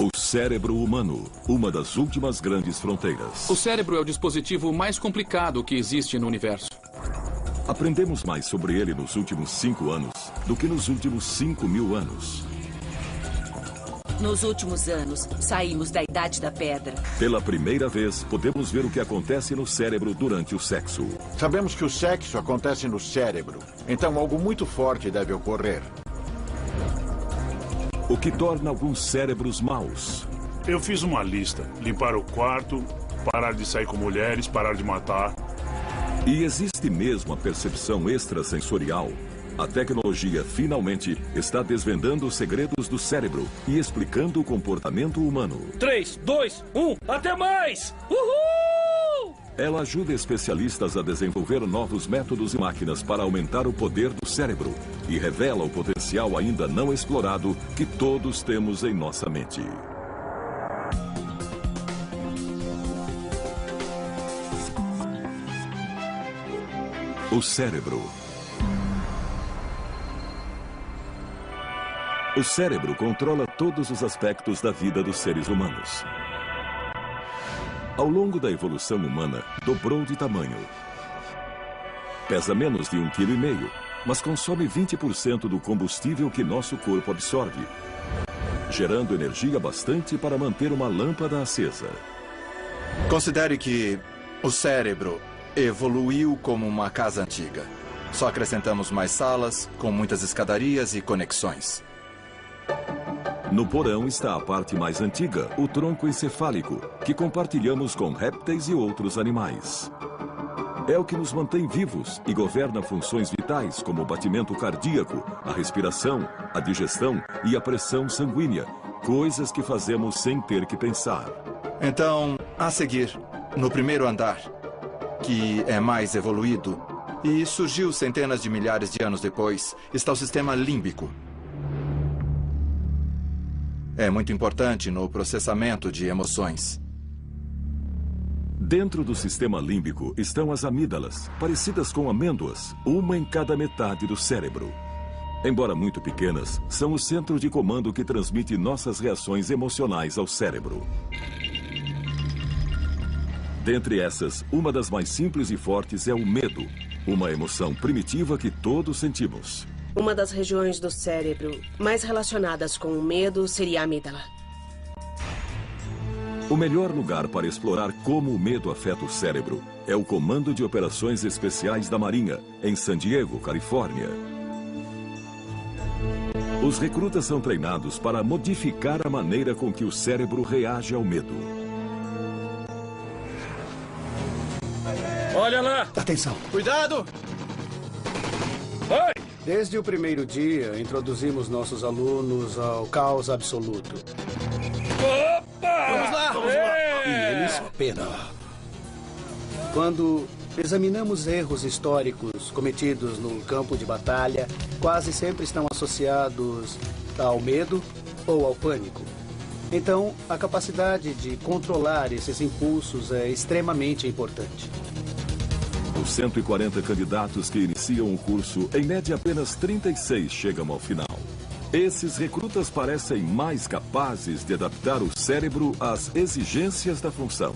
O cérebro humano, uma das últimas grandes fronteiras. O cérebro é o dispositivo mais complicado que existe no universo. Aprendemos mais sobre ele nos últimos 5 anos do que nos últimos 5.000 anos. Nos últimos anos, saímos da Idade da Pedra. Pela primeira vez, podemos ver o que acontece no cérebro durante o sexo. Sabemos que o sexo acontece no cérebro, então algo muito forte deve ocorrer. O que torna alguns cérebros maus. Eu fiz uma lista. Limpar o quarto, parar de sair com mulheres, parar de matar. E existe mesmo a percepção extrasensorial. A tecnologia finalmente está desvendando os segredos do cérebro e explicando o comportamento humano. 3, 2, 1, até mais! Uhul! Ela ajuda especialistas a desenvolver novos métodos e máquinas para aumentar o poder do cérebro e revela o potencial ainda não explorado que todos temos em nossa mente. O cérebro. O cérebro controla todos os aspectos da vida dos seres humanos. Ao longo da evolução humana, dobrou de tamanho. Pesa menos de 1,5 kg, mas consome 20% do combustível que nosso corpo absorve, gerando energia bastante para manter uma lâmpada acesa. Considere que o cérebro evoluiu como uma casa antiga. Só acrescentamos mais salas, com muitas escadarias e conexões. No porão está a parte mais antiga, o tronco encefálico, que compartilhamos com répteis e outros animais. É o que nos mantém vivos e governa funções vitais como o batimento cardíaco, a respiração, a digestão e a pressão sanguínea, coisas que fazemos sem ter que pensar. Então, a seguir, no primeiro andar, que é mais evoluído e surgiu centenas de milhares de anos depois, está o sistema límbico. É muito importante no processamento de emoções. Dentro do sistema límbico estão as amígdalas, parecidas com amêndoas, uma em cada metade do cérebro. Embora muito pequenas, são o centro de comando que transmite nossas reações emocionais ao cérebro. Dentre essas, uma das mais simples e fortes é o medo, uma emoção primitiva que todos sentimos. Uma das regiões do cérebro mais relacionadas com o medo seria a amígdala. O melhor lugar para explorar como o medo afeta o cérebro é o Comando de Operações Especiais da Marinha, em San Diego, Califórnia. Os recrutas são treinados para modificar a maneira com que o cérebro reage ao medo. Olha lá! Atenção! Cuidado! Vai! Desde o primeiro dia, introduzimos nossos alunos ao caos absoluto. Opa! Vamos lá! Vamos lá! E eles penam. Quando examinamos erros históricos cometidos no campo de batalha, quase sempre estão associados ao medo ou ao pânico. Então, a capacidade de controlar esses impulsos é extremamente importante. Dos 140 candidatos que iniciam o curso, em média apenas 36 chegam ao final. Esses recrutas parecem mais capazes de adaptar o cérebro às exigências da função.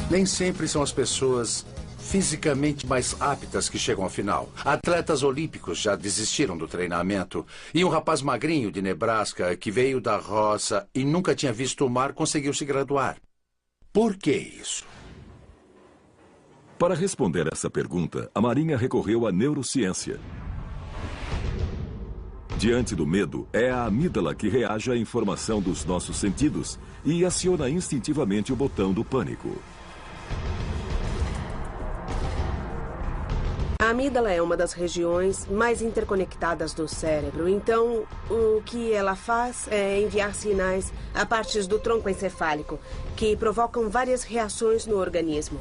Nem sempre são as pessoas fisicamente mais aptas que chegam ao final. Atletas olímpicos já desistiram do treinamento. E um rapaz magrinho de Nebraska que veio da roça e nunca tinha visto o mar conseguiu se graduar. Por que isso? Para responder essa pergunta, a Marinha recorreu à neurociência. Diante do medo, é a amígdala que reage à informação dos nossos sentidos e aciona instintivamente o botão do pânico. A amígdala é uma das regiões mais interconectadas do cérebro, então o que ela faz é enviar sinais a partes do tronco encefálico, que provocam várias reações no organismo.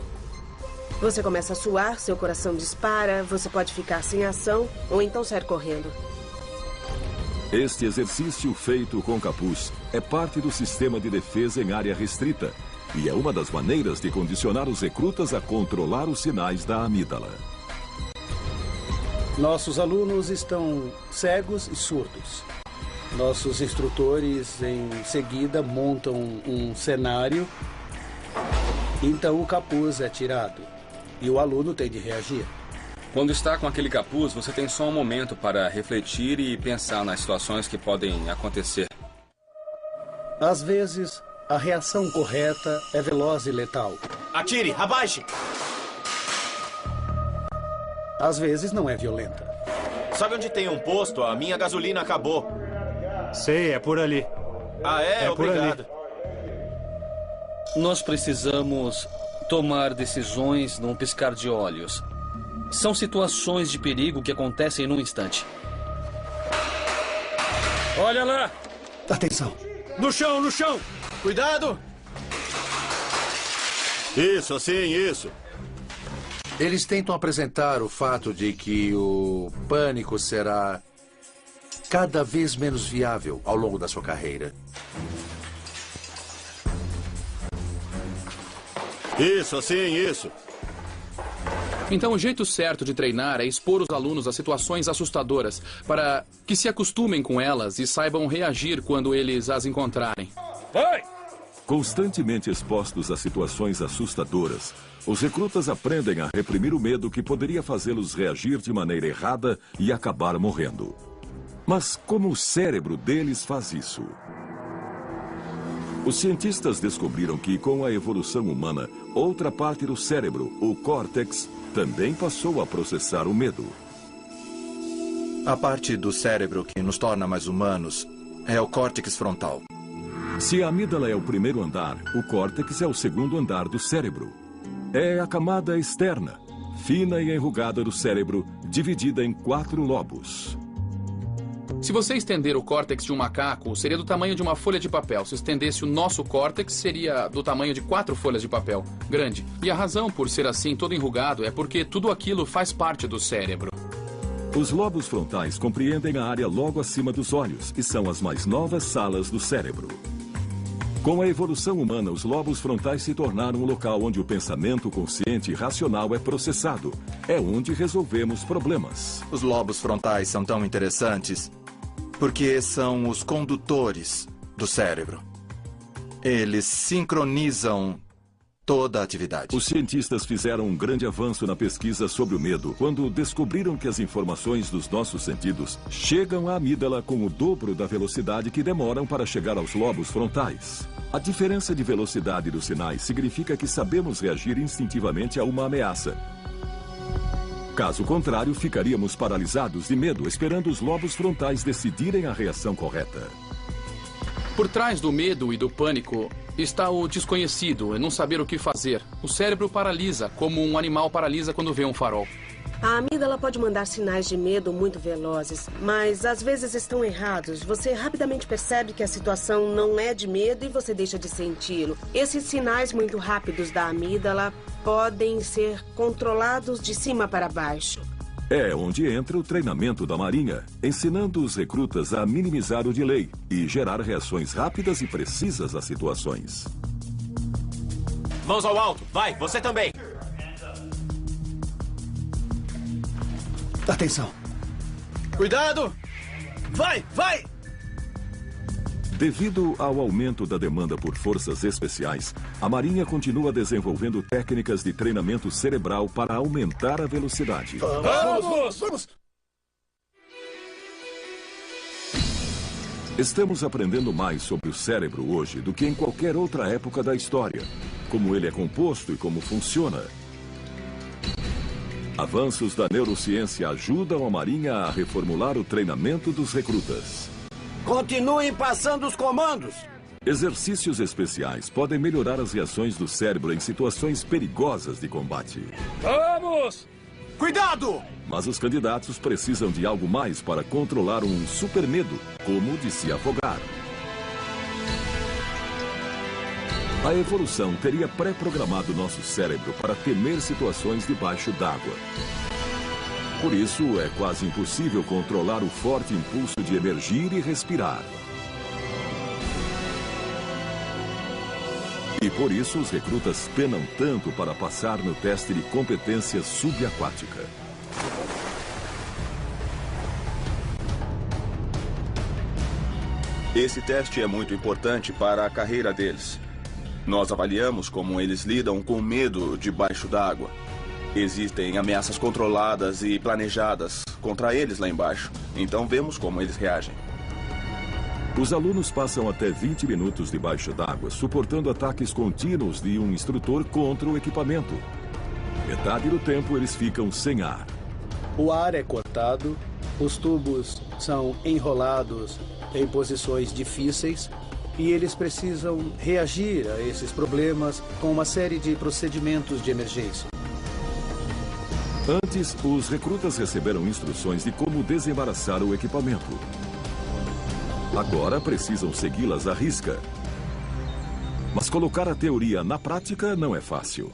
Você começa a suar, seu coração dispara, você pode ficar sem ação ou então sair correndo. Este exercício feito com capuz é parte do sistema de defesa em área restrita e é uma das maneiras de condicionar os recrutas a controlar os sinais da amígdala. Nossos alunos estão cegos e surdos. Nossos instrutores, em seguida, montam um cenário. Então, o capuz é tirado. E o aluno tem de reagir. Quando está com aquele capuz, você tem só um momento para refletir e pensar nas situações que podem acontecer. Às vezes, a reação correta é veloz e letal. Atire! Abaixe! Às vezes, não é violenta. Sabe onde tem um posto? A minha gasolina acabou. Sei, é por ali. Ah, é? Obrigado. Nós precisamos tomar decisões num piscar de olhos. São situações de perigo que acontecem num instante. Olha lá! Atenção! No chão, no chão! Cuidado! Isso, assim, isso. Eles tentam apresentar o fato de que o pânico será cada vez menos viável ao longo da sua carreira. Isso, assim, isso. Então, o jeito certo de treinar é expor os alunos a situações assustadoras, para que se acostumem com elas e saibam reagir quando eles as encontrarem. Vai! Constantemente expostos a situações assustadoras, os recrutas aprendem a reprimir o medo que poderia fazê-los reagir de maneira errada e acabar morrendo. Mas como o cérebro deles faz isso? Os cientistas descobriram que, com a evolução humana, outra parte do cérebro, o córtex, também passou a processar o medo. A parte do cérebro que nos torna mais humanos é o córtex frontal. Se a amígdala é o primeiro andar, o córtex é o segundo andar do cérebro. É a camada externa, fina e enrugada do cérebro, dividida em 4 lobos. Se você estender o córtex de um macaco, seria do tamanho de uma folha de papel. Se estendesse o nosso córtex, seria do tamanho de 4 folhas de papel. Grande. E a razão por ser assim, todo enrugado, é porque tudo aquilo faz parte do cérebro. Os lobos frontais compreendem a área logo acima dos olhos e são as mais novas salas do cérebro. Com a evolução humana, os lobos frontais se tornaram um local onde o pensamento consciente e racional é processado. É onde resolvemos problemas. Os lobos frontais são tão interessantes porque são os condutores do cérebro. Eles sincronizam toda a atividade. Os cientistas fizeram um grande avanço na pesquisa sobre o medo quando descobriram que as informações dos nossos sentidos chegam à amígdala com o dobro da velocidade que demoram para chegar aos lobos frontais. A diferença de velocidade dos sinais significa que sabemos reagir instintivamente a uma ameaça. Caso contrário, ficaríamos paralisados de medo, esperando os lobos frontais decidirem a reação correta. Por trás do medo e do pânico está o desconhecido, não saber o que fazer. O cérebro paralisa, como um animal paralisa quando vê um farol. A amígdala pode mandar sinais de medo muito velozes, mas às vezes estão errados. Você rapidamente percebe que a situação não é de medo e você deixa de senti-lo. Esses sinais muito rápidos da amígdala podem ser controlados de cima para baixo. É onde entra o treinamento da Marinha, ensinando os recrutas a minimizar o delay e gerar reações rápidas e precisas às situações. Mãos ao alto. Vai, você também. Atenção. Cuidado. Vai, vai. Devido ao aumento da demanda por forças especiais, a Marinha continua desenvolvendo técnicas de treinamento cerebral para aumentar a velocidade. Vamos! Estamos aprendendo mais sobre o cérebro hoje do que em qualquer outra época da história, como ele é composto e como funciona. Avanços da neurociência ajudam a Marinha a reformular o treinamento dos recrutas. Continuem passando os comandos! Exercícios especiais podem melhorar as reações do cérebro em situações perigosas de combate. Vamos! Cuidado! Mas os candidatos precisam de algo mais para controlar um super medo, como o de se afogar. A evolução teria pré-programado nosso cérebro para temer situações debaixo d'água. Por isso, é quase impossível controlar o forte impulso de emergir e respirar. E por isso, os recrutas penam tanto para passar no teste de competência subaquática. Esse teste é muito importante para a carreira deles. Nós avaliamos como eles lidam com medo debaixo d'água. Existem ameaças controladas e planejadas contra eles lá embaixo. Então vemos como eles reagem. Os alunos passam até 20 minutos debaixo d'água, suportando ataques contínuos de um instrutor contra o equipamento. Metade do tempo eles ficam sem ar. O ar é cortado, os tubos são enrolados em posições difíceis e eles precisam reagir a esses problemas com uma série de procedimentos de emergência. Antes, os recrutas receberam instruções de como desembaraçar o equipamento. Agora precisam segui-las à risca. Mas colocar a teoria na prática não é fácil.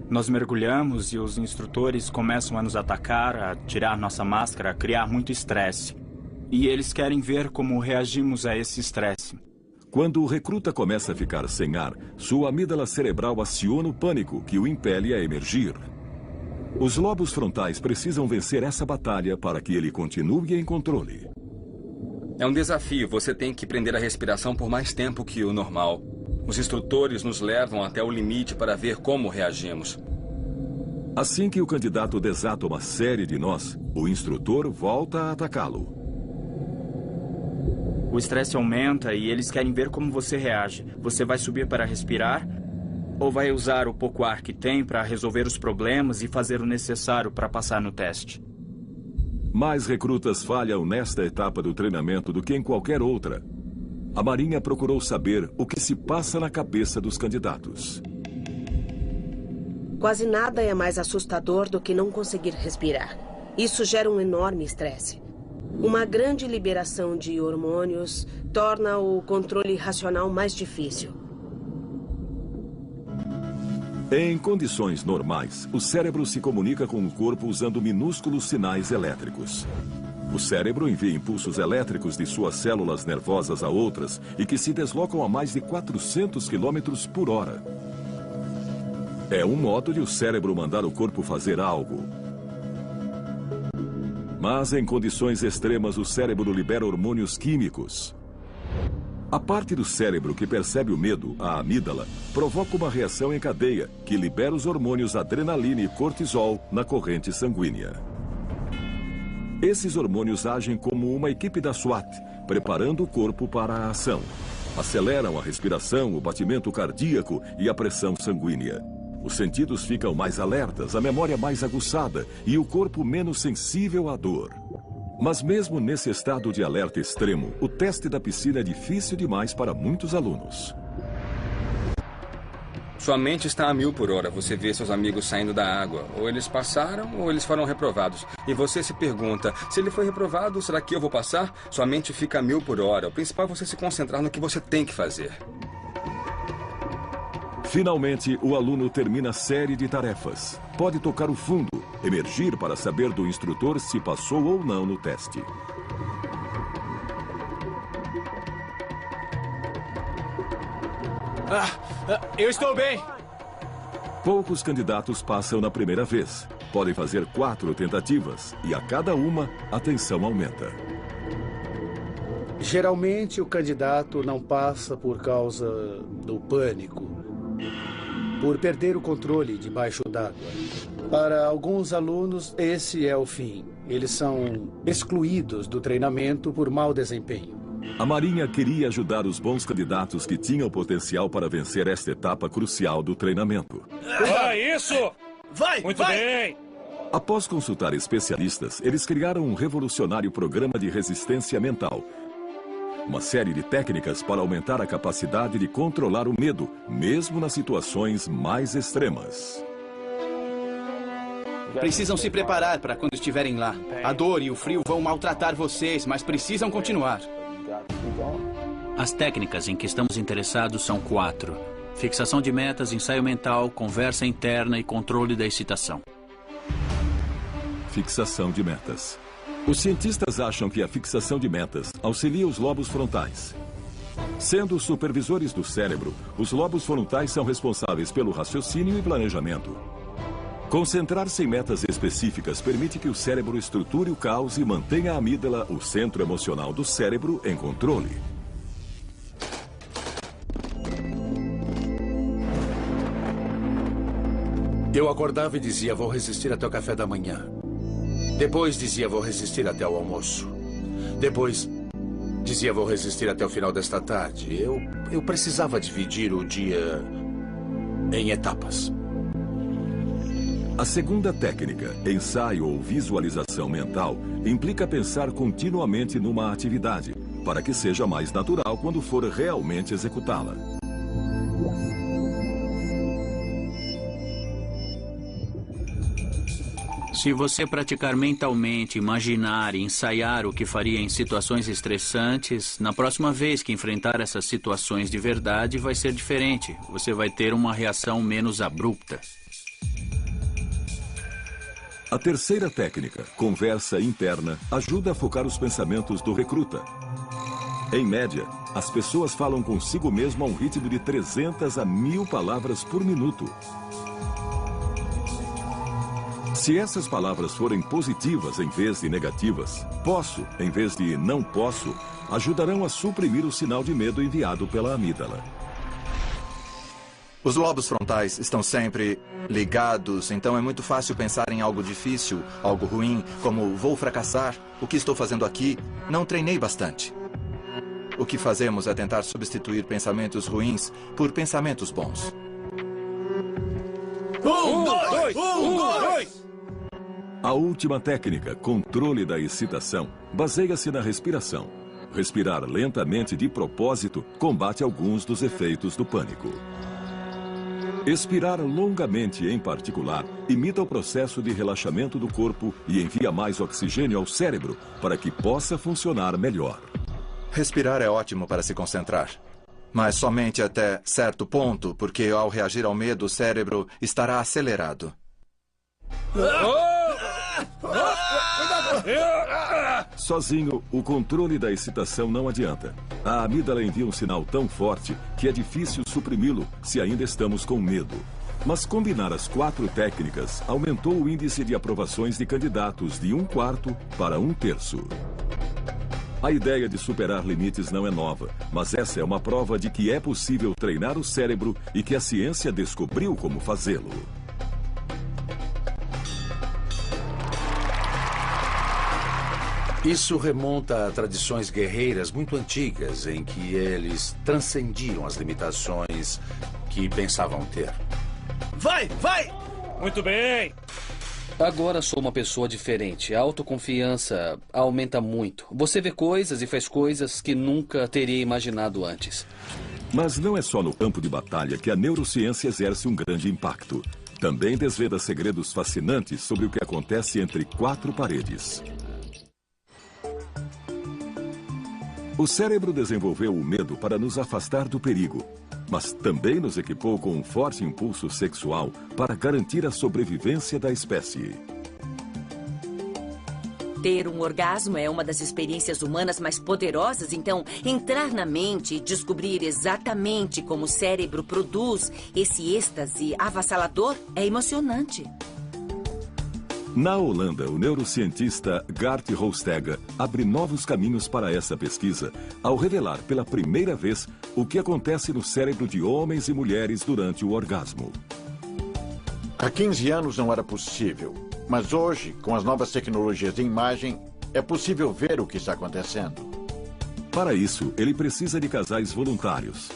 Nós mergulhamos e os instrutores começam a nos atacar, a tirar nossa máscara, a criar muito estresse. E eles querem ver como reagimos a esse estresse. Quando o recruta começa a ficar sem ar, sua amígdala cerebral aciona o pânico que o impele a emergir. Os lobos frontais precisam vencer essa batalha para que ele continue em controle. É um desafio. Você tem que prender a respiração por mais tempo que o normal. Os instrutores nos levam até o limite para ver como reagimos. Assim que o candidato desata uma série de nós, o instrutor volta a atacá-lo. O estresse aumenta e eles querem ver como você reage. Você vai subir para respirar ou vai usar o pouco ar que tem para resolver os problemas e fazer o necessário para passar no teste? Mais recrutas falham nesta etapa do treinamento do que em qualquer outra. A Marinha procurou saber o que se passa na cabeça dos candidatos. Quase nada é mais assustador do que não conseguir respirar. Isso gera um enorme estresse. Uma grande liberação de hormônios torna o controle racional mais difícil. Em condições normais, o cérebro se comunica com o corpo usando minúsculos sinais elétricos. O cérebro envia impulsos elétricos de suas células nervosas a outras e que se deslocam a mais de 400 km por hora. É um modo de o cérebro mandar o corpo fazer algo. Mas em condições extremas, o cérebro libera hormônios químicos. A parte do cérebro que percebe o medo, a amígdala, provoca uma reação em cadeia que libera os hormônios adrenalina e cortisol na corrente sanguínea. Esses hormônios agem como uma equipe da SWAT, preparando o corpo para a ação. Aceleram a respiração, o batimento cardíaco e a pressão sanguínea. Os sentidos ficam mais alertas, a memória mais aguçada e o corpo menos sensível à dor. Mas mesmo nesse estado de alerta extremo, o teste da piscina é difícil demais para muitos alunos. Sua mente está a 1000 por hora. Você vê seus amigos saindo da água. Ou eles passaram, ou eles foram reprovados. E você se pergunta, se ele foi reprovado, será que eu vou passar? Sua mente fica a 1000 por hora. O principal é você se concentrar no que você tem que fazer. Finalmente, o aluno termina a série de tarefas. Pode tocar o fundo, emergir para saber do instrutor se passou ou não no teste. Eu estou bem. Poucos candidatos passam na primeira vez. Podem fazer 4 tentativas e a cada uma, a tensão aumenta. Geralmente, o candidato não passa por causa do pânico, por perder o controle debaixo d'água. Para alguns alunos, esse é o fim. Eles são excluídos do treinamento por mau desempenho. A Marinha queria ajudar os bons candidatos que tinham potencial para vencer esta etapa crucial do treinamento. Isso! Vai! Muito bem! Após consultar especialistas, eles criaram um revolucionário programa de resistência mental. Uma série de técnicas para aumentar a capacidade de controlar o medo, mesmo nas situações mais extremas. Precisam se preparar para quando estiverem lá. A dor e o frio vão maltratar vocês, mas precisam continuar. As técnicas em que estamos interessados são 4. Fixação de metas, ensaio mental, conversa interna e controle da excitação. Fixação de metas. Os cientistas acham que a fixação de metas auxilia os lobos frontais. Sendo os supervisores do cérebro, os lobos frontais são responsáveis pelo raciocínio e planejamento. Concentrar-se em metas específicas permite que o cérebro estruture o caos e mantenha a amígdala, o centro emocional do cérebro, em controle. Eu acordava e dizia, vou resistir até o café da manhã. Depois dizia, vou resistir até o almoço. Depois dizia, vou resistir até o final desta tarde. Eu precisava dividir o dia em etapas. A segunda técnica, ensaio ou visualização mental, implica pensar continuamente numa atividade, para que seja mais natural quando for realmente executá-la. Se você praticar mentalmente, imaginar e ensaiar o que faria em situações estressantes, na próxima vez que enfrentar essas situações de verdade, vai ser diferente. Você vai ter uma reação menos abrupta. A terceira técnica, conversa interna, ajuda a focar os pensamentos do recruta. Em média, as pessoas falam consigo mesmo a um ritmo de 300 a 1000 palavras por minuto. Se essas palavras forem positivas em vez de negativas, posso em vez de não posso, ajudarão a suprimir o sinal de medo enviado pela amígdala. Os lobos frontais estão sempre ligados, então é muito fácil pensar em algo difícil, algo ruim, como vou fracassar, o que estou fazendo aqui, não treinei bastante. O que fazemos é tentar substituir pensamentos ruins por pensamentos bons. Dois! A última técnica, controle da excitação, baseia-se na respiração. Respirar lentamente de propósito combate alguns dos efeitos do pânico. Expirar longamente, em particular, imita o processo de relaxamento do corpo e envia mais oxigênio ao cérebro para que possa funcionar melhor. Respirar é ótimo para se concentrar, mas somente até certo ponto, porque ao reagir ao medo, o cérebro estará acelerado. Sozinho, o controle da excitação não adianta. A amígdala envia um sinal tão forte que é difícil suprimi-lo se ainda estamos com medo. Mas combinar as 4 técnicas aumentou o índice de aprovações de candidatos de 1/4 para 1/3. A ideia de superar limites não é nova, mas essa é uma prova de que é possível treinar o cérebro e que a ciência descobriu como fazê-lo. Isso remonta a tradições guerreiras muito antigas, em que eles transcendiam as limitações que pensavam ter. Vai, vai! Muito bem! Agora sou uma pessoa diferente. A autoconfiança aumenta muito. Você vê coisas e faz coisas que nunca teria imaginado antes. Mas não é só no campo de batalha que a neurociência exerce um grande impacto. Também desvenda segredos fascinantes sobre o que acontece entre 4 paredes. O cérebro desenvolveu o medo para nos afastar do perigo, mas também nos equipou com um forte impulso sexual para garantir a sobrevivência da espécie. Ter um orgasmo é uma das experiências humanas mais poderosas, então entrar na mente e descobrir exatamente como o cérebro produz esse êxtase avassalador é emocionante. Na Holanda, o neurocientista Gert Hofstede abre novos caminhos para essa pesquisa ao revelar pela primeira vez o que acontece no cérebro de homens e mulheres durante o orgasmo. Há 15 anos não era possível, mas hoje, com as novas tecnologias de imagem, é possível ver o que está acontecendo. Para isso, ele precisa de casais voluntários.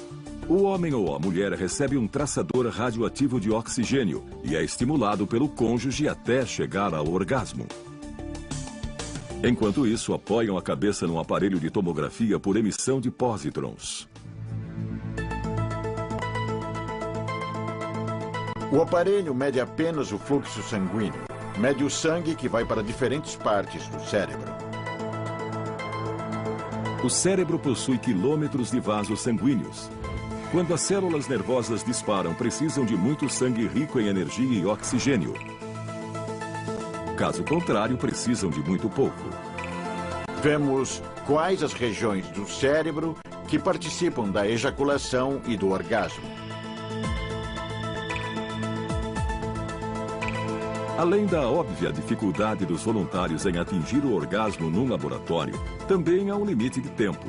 O homem ou a mulher recebe um traçador radioativo de oxigênio e é estimulado pelo cônjuge até chegar ao orgasmo. Enquanto isso, apoiam a cabeça num aparelho de tomografia por emissão de pósitrons. O aparelho mede apenas o fluxo sanguíneo. Mede o sangue que vai para diferentes partes do cérebro. O cérebro possui quilômetros de vasos sanguíneos. Quando as células nervosas disparam, precisam de muito sangue rico em energia e oxigênio. Caso contrário, precisam de muito pouco. Vemos quais as regiões do cérebro que participam da ejaculação e do orgasmo. Além da óbvia dificuldade dos voluntários em atingir o orgasmo num laboratório, também há um limite de tempo.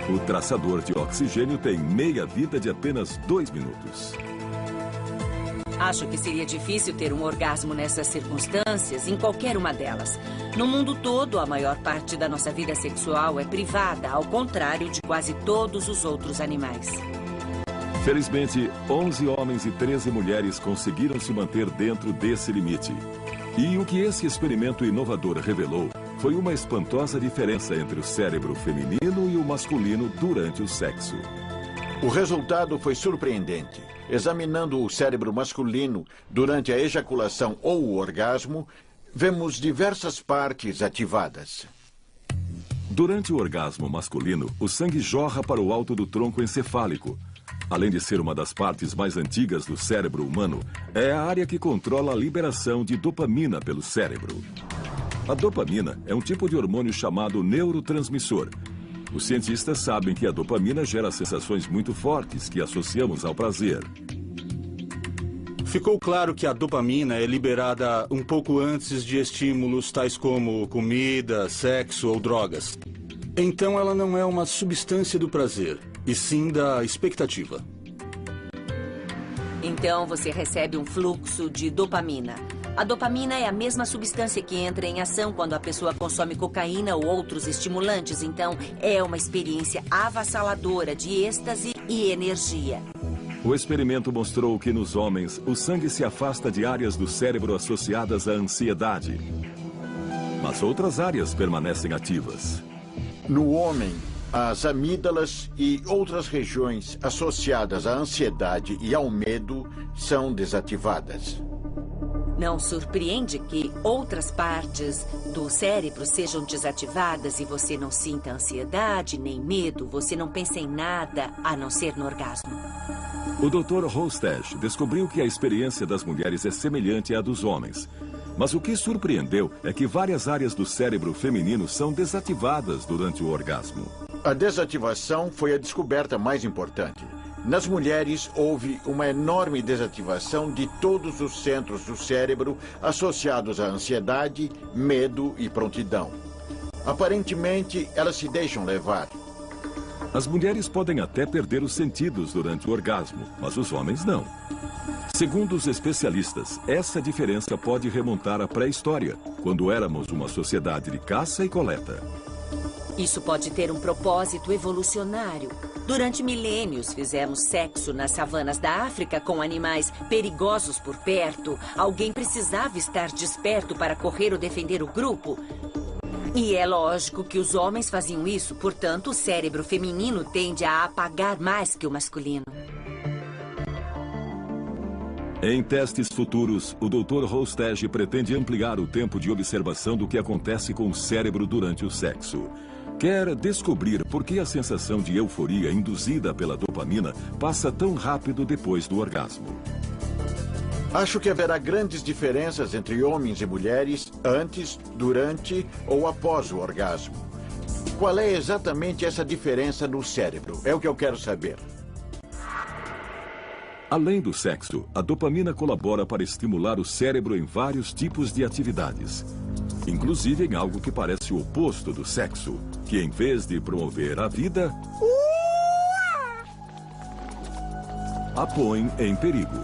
O traçador de oxigênio tem meia-vida de apenas 2 minutos. Acho que seria difícil ter um orgasmo nessas circunstâncias, em qualquer uma delas. No mundo todo, a maior parte da nossa vida sexual é privada, ao contrário de quase todos os outros animais. Felizmente, 11 homens e 13 mulheres conseguiram se manter dentro desse limite. E o que esse experimento inovador revelou foi uma espantosa diferença entre o cérebro feminino e o masculino durante o sexo. O resultado foi surpreendente. Examinando o cérebro masculino durante a ejaculação ou o orgasmo, vemos diversas partes ativadas. Durante o orgasmo masculino, o sangue jorra para o alto do tronco encefálico. Além de ser uma das partes mais antigas do cérebro humano, é a área que controla a liberação de dopamina pelo cérebro. A dopamina é um tipo de hormônio chamado neurotransmissor. Os cientistas sabem que a dopamina gera sensações muito fortes que associamos ao prazer. Ficou claro que a dopamina é liberada um pouco antes de estímulos tais como comida, sexo ou drogas. Então ela não é uma substância do prazer, e sim da expectativa. Então você recebe um fluxo de dopamina. A dopamina é a mesma substância que entra em ação quando a pessoa consome cocaína ou outros estimulantes. Então, é uma experiência avassaladora de êxtase e energia. O experimento mostrou que nos homens, o sangue se afasta de áreas do cérebro associadas à ansiedade. Mas outras áreas permanecem ativas. No homem, as amígdalas e outras regiões associadas à ansiedade e ao medo são desativadas. Não surpreende que outras partes do cérebro sejam desativadas e você não sinta ansiedade nem medo, você não pensa em nada a não ser no orgasmo. O Dr. Hostech descobriu que a experiência das mulheres é semelhante à dos homens. Mas o que surpreendeu é que várias áreas do cérebro feminino são desativadas durante o orgasmo. A desativação foi a descoberta mais importante. Nas mulheres, houve uma enorme desativação de todos os centros do cérebro associados à ansiedade, medo e prontidão. Aparentemente, elas se deixam levar. As mulheres podem até perder os sentidos durante o orgasmo, mas os homens não. Segundo os especialistas, essa diferença pode remontar à pré-história, quando éramos uma sociedade de caça e coleta. Isso pode ter um propósito evolucionário. Durante milênios, fizemos sexo nas savanas da África com animais perigosos por perto. Alguém precisava estar desperto para correr ou defender o grupo. E é lógico que os homens faziam isso, portanto, o cérebro feminino tende a apagar mais que o masculino. Em testes futuros, o Dr. Hostech pretende ampliar o tempo de observação do que acontece com o cérebro durante o sexo. Quer descobrir por que a sensação de euforia induzida pela dopamina passa tão rápido depois do orgasmo. Acho que haverá grandes diferenças entre homens e mulheres antes, durante ou após o orgasmo. Qual é exatamente essa diferença no cérebro? É o que eu quero saber. Além do sexo, a dopamina colabora para estimular o cérebro em vários tipos de atividades. Inclusive em algo que parece o oposto do sexo, que em vez de promover a vida, a põe em perigo.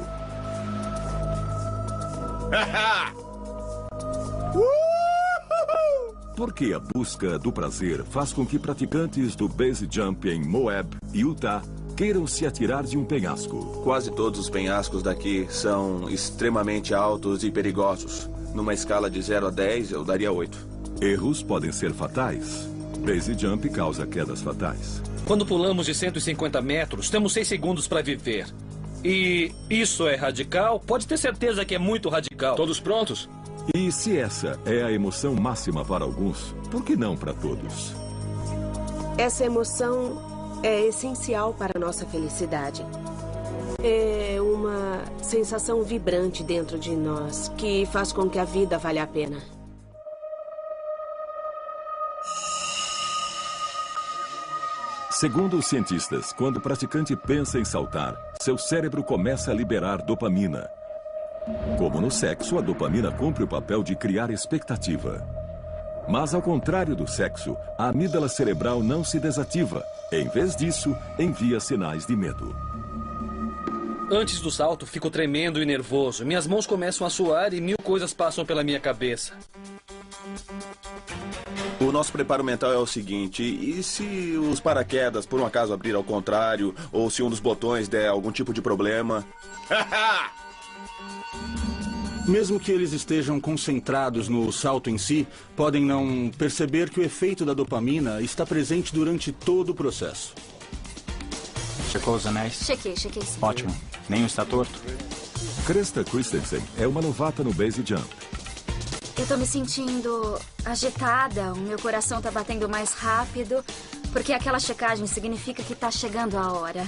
Porque a busca do prazer faz com que praticantes do base jump em Moab, Utah, queiram se atirar de um penhasco. Quase todos os penhascos daqui são extremamente altos e perigosos. Numa escala de 0 a 10, eu daria 8. Erros podem ser fatais. Base jump causa quedas fatais. Quando pulamos de 150 metros, temos 6 segundos para viver. E isso é radical? Pode ter certeza que é muito radical. Todos prontos? E se essa é a emoção máxima para alguns, por que não para todos? Essa emoção é essencial para a nossa felicidade. É uma sensação vibrante dentro de nós que faz com que a vida valha a pena. Segundo os cientistas, quando o praticante pensa em saltar, seu cérebro começa a liberar dopamina. Como no sexo, a dopamina cumpre o papel de criar expectativa. Mas, ao contrário do sexo, a amígdala cerebral não se desativa. Em vez disso, envia sinais de medo. Antes do salto, fico tremendo e nervoso. Minhas mãos começam a suar e 1000 coisas passam pela minha cabeça. O nosso preparo mental é o seguinte: e se os paraquedas por um acaso abrir ao contrário, ou se um dos botões der algum tipo de problema? Mesmo que eles estejam concentrados no salto em si, podem não perceber que o efeito da dopamina está presente durante todo o processo. Checou os anéis? Chequei sim. Ótimo. Nenhum está torto? Krista Christensen é uma novata no base jump. Eu tô me sentindo agitada, o meu coração tá batendo mais rápido, porque aquela checagem significa que tá chegando a hora.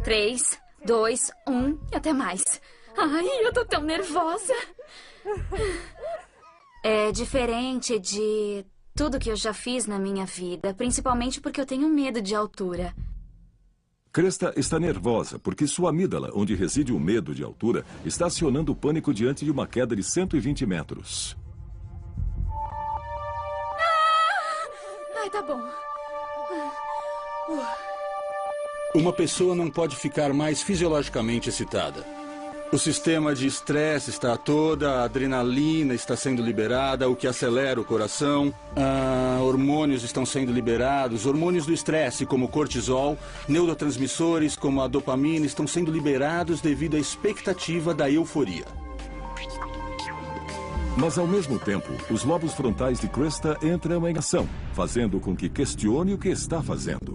3, 2, 1 e até mais. Ai, eu tô tão nervosa. É diferente de tudo que eu já fiz na minha vida, principalmente porque eu tenho medo de altura. Krista está nervosa porque sua amígdala, onde reside o medo de altura, está acionando o pânico diante de uma queda de 120 metros. Ai, tá bom. Uma pessoa não pode ficar mais fisiologicamente excitada. O sistema de estresse está a toda, a adrenalina está sendo liberada, o que acelera o coração, hormônios estão sendo liberados, hormônios do estresse, como o cortisol, neurotransmissores, como a dopamina, estão sendo liberados devido à expectativa da euforia. Mas, ao mesmo tempo, os lobos frontais de Krista entram em ação, fazendo com que questione o que está fazendo.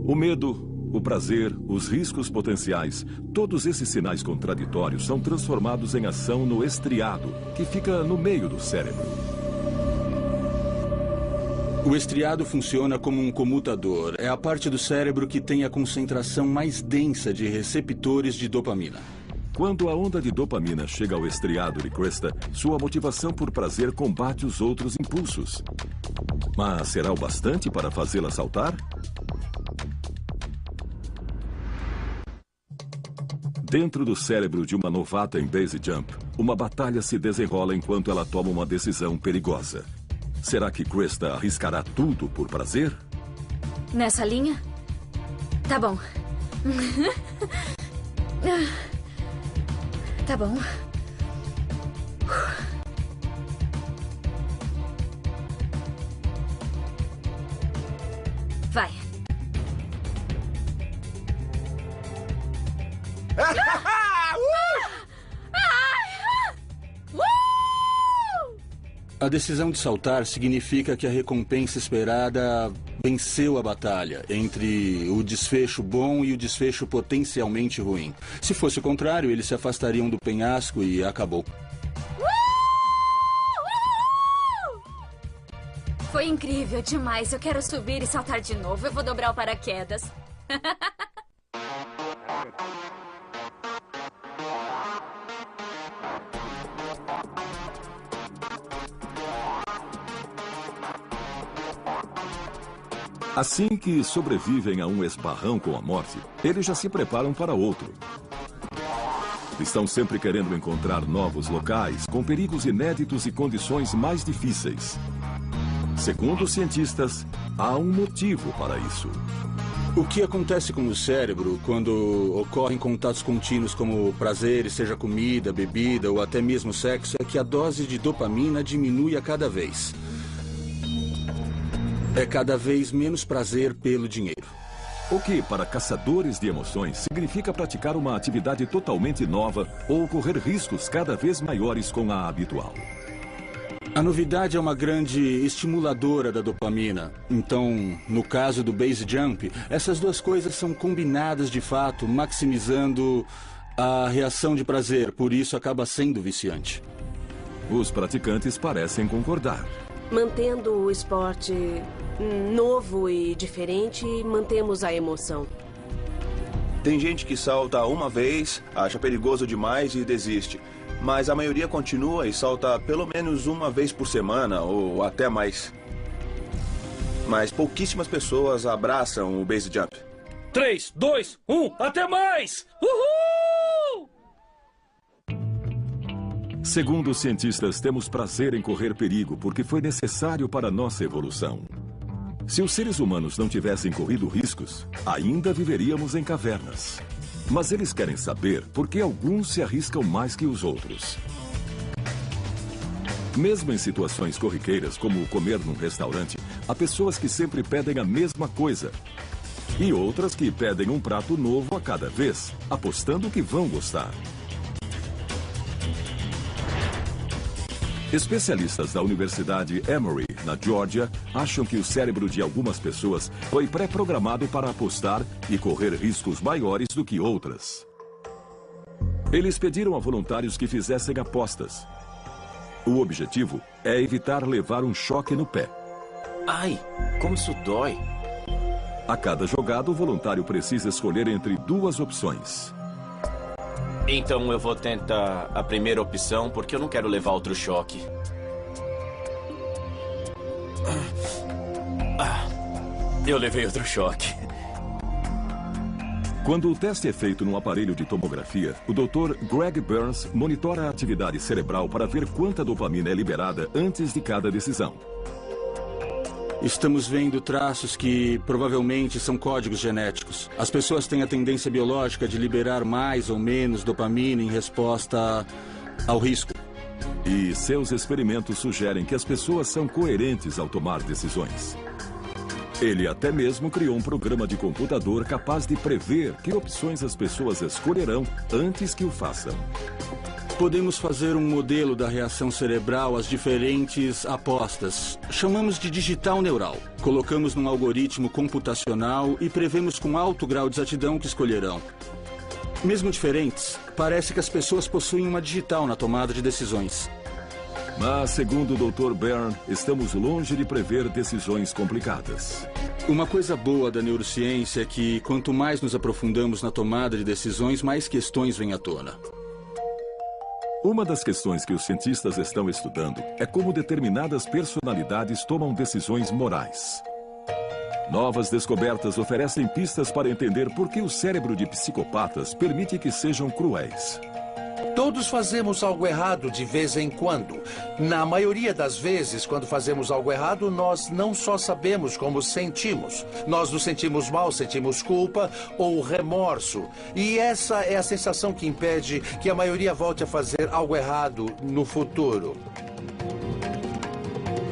O medo, o prazer, os riscos potenciais, todos esses sinais contraditórios são transformados em ação no estriado, que fica no meio do cérebro. O estriado funciona como um comutador. É a parte do cérebro que tem a concentração mais densa de receptores de dopamina. Quando a onda de dopamina chega ao estriado de Krista, sua motivação por prazer combate os outros impulsos. Mas será o bastante para fazê-la saltar? Dentro do cérebro de uma novata em base jump, uma batalha se desenrola enquanto ela toma uma decisão perigosa. Será que Krista arriscará tudo por prazer? Nessa linha? Tá bom. Tá bom. Vai. A decisão de saltar significa que a recompensa esperada venceu a batalha entre o desfecho bom e o desfecho potencialmente ruim. Se fosse o contrário, eles se afastariam do penhasco e acabou. Foi incrível demais. Eu quero subir e saltar de novo. Eu vou dobrar o paraquedas. Assim que sobrevivem a um esbarrão com a morte, eles já se preparam para outro. Estão sempre querendo encontrar novos locais, com perigos inéditos e condições mais difíceis. Segundo os cientistas, há um motivo para isso. O que acontece com o cérebro quando ocorrem contatos contínuos como prazeres, seja comida, bebida ou até mesmo sexo, é que a dose de dopamina diminui a cada vez. É cada vez menos prazer pelo dinheiro. O que, para caçadores de emoções, significa praticar uma atividade totalmente nova ou correr riscos cada vez maiores com a habitual. A novidade é uma grande estimuladora da dopamina. Então, no caso do base jump, essas duas coisas são combinadas de fato, maximizando a reação de prazer. Por isso, acaba sendo viciante. Os praticantes parecem concordar. Mantendo o esporte novo e diferente, mantemos a emoção. Tem gente que salta uma vez, acha perigoso demais e desiste. Mas a maioria continua e salta pelo menos uma vez por semana ou até mais. Mas pouquíssimas pessoas abraçam o base jump. 3, 2, 1, até mais! Uhul! Segundo os cientistas, temos prazer em correr perigo porque foi necessário para a nossa evolução. Se os seres humanos não tivessem corrido riscos, ainda viveríamos em cavernas. Mas eles querem saber por que alguns se arriscam mais que os outros. Mesmo em situações corriqueiras, como comer num restaurante, há pessoas que sempre pedem a mesma coisa. E outras que pedem um prato novo a cada vez, apostando que vão gostar. Especialistas da Universidade Emory, na Geórgia, acham que o cérebro de algumas pessoas foi pré-programado para apostar e correr riscos maiores do que outras. Eles pediram a voluntários que fizessem apostas. O objetivo é evitar levar um choque no pé. Ai, como isso dói! A cada jogada, o voluntário precisa escolher entre duas opções. Então eu vou tentar a primeira opção, porque eu não quero levar outro choque. Eu levei outro choque. Quando o teste é feito num aparelho de tomografia, o Dr. Greg Burns monitora a atividade cerebral para ver quanta dopamina é liberada antes de cada decisão. Estamos vendo traços que provavelmente são códigos genéticos. As pessoas têm a tendência biológica de liberar mais ou menos dopamina em resposta ao risco. E seus experimentos sugerem que as pessoas são coerentes ao tomar decisões. Ele até mesmo criou um programa de computador capaz de prever que opções as pessoas escolherão antes que o façam. Podemos fazer um modelo da reação cerebral às diferentes apostas. Chamamos de digital neural. Colocamos num algoritmo computacional e prevemos com alto grau de exatidão o que escolherão. Mesmo diferentes, parece que as pessoas possuem uma digital na tomada de decisões. Mas, segundo o Dr. Byrne, estamos longe de prever decisões complicadas. Uma coisa boa da neurociência é que, quanto mais nos aprofundamos na tomada de decisões, mais questões vêm à tona. Uma das questões que os cientistas estão estudando é como determinadas personalidades tomam decisões morais. Novas descobertas oferecem pistas para entender por que o cérebro de psicopatas permite que sejam cruéis. Todos fazemos algo errado de vez em quando. Na maioria das vezes, quando fazemos algo errado, nós não só sabemos como sentimos. Nós nos sentimos mal, sentimos culpa ou remorso. E essa é a sensação que impede que a maioria volte a fazer algo errado no futuro.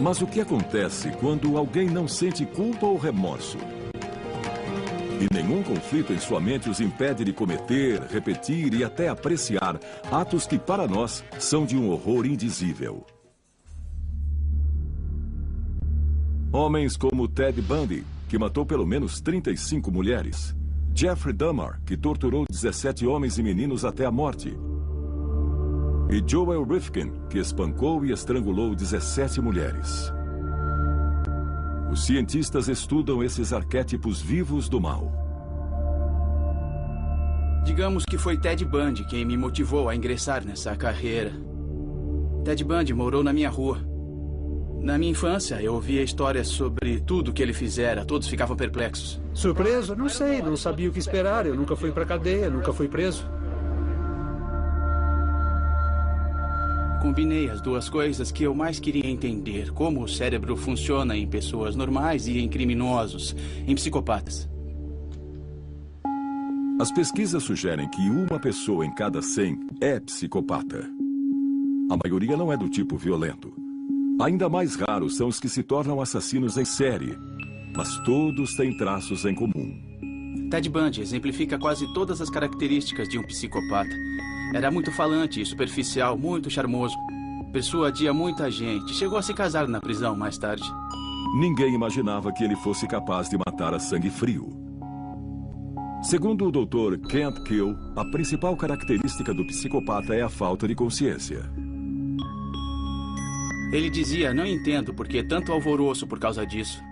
Mas o que acontece quando alguém não sente culpa ou remorso? E nenhum conflito em sua mente os impede de cometer, repetir e até apreciar atos que, para nós, são de um horror indizível. Homens como Ted Bundy, que matou pelo menos 35 mulheres. Jeffrey Dahmer, que torturou 17 homens e meninos até a morte. E Joel Rifkin, que espancou e estrangulou 17 mulheres. Os cientistas estudam esses arquétipos vivos do mal. Digamos que foi Ted Bundy quem me motivou a ingressar nessa carreira. Ted Bundy morou na minha rua. Na minha infância, eu ouvia histórias sobre tudo que ele fizera. Todos ficavam perplexos. Surpreso? Não sei, não sabia o que esperar. Eu nunca fui pra cadeia, nunca fui preso. Combinei as duas coisas que eu mais queria entender. Como o cérebro funciona em pessoas normais e em criminosos, em psicopatas. As pesquisas sugerem que uma pessoa em cada 100 é psicopata. A maioria não é do tipo violento. Ainda mais raros são os que se tornam assassinos em série. Mas todos têm traços em comum. Ted Bundy exemplifica quase todas as características de um psicopata. Era muito falante e superficial, muito charmoso. Persuadia muita gente. Chegou a se casar na prisão mais tarde. Ninguém imaginava que ele fosse capaz de matar a sangue frio. Segundo o Dr. Kent Kill, a principal característica do psicopata é a falta de consciência. Ele dizia, não entendo por que tanto alvoroço por causa disso.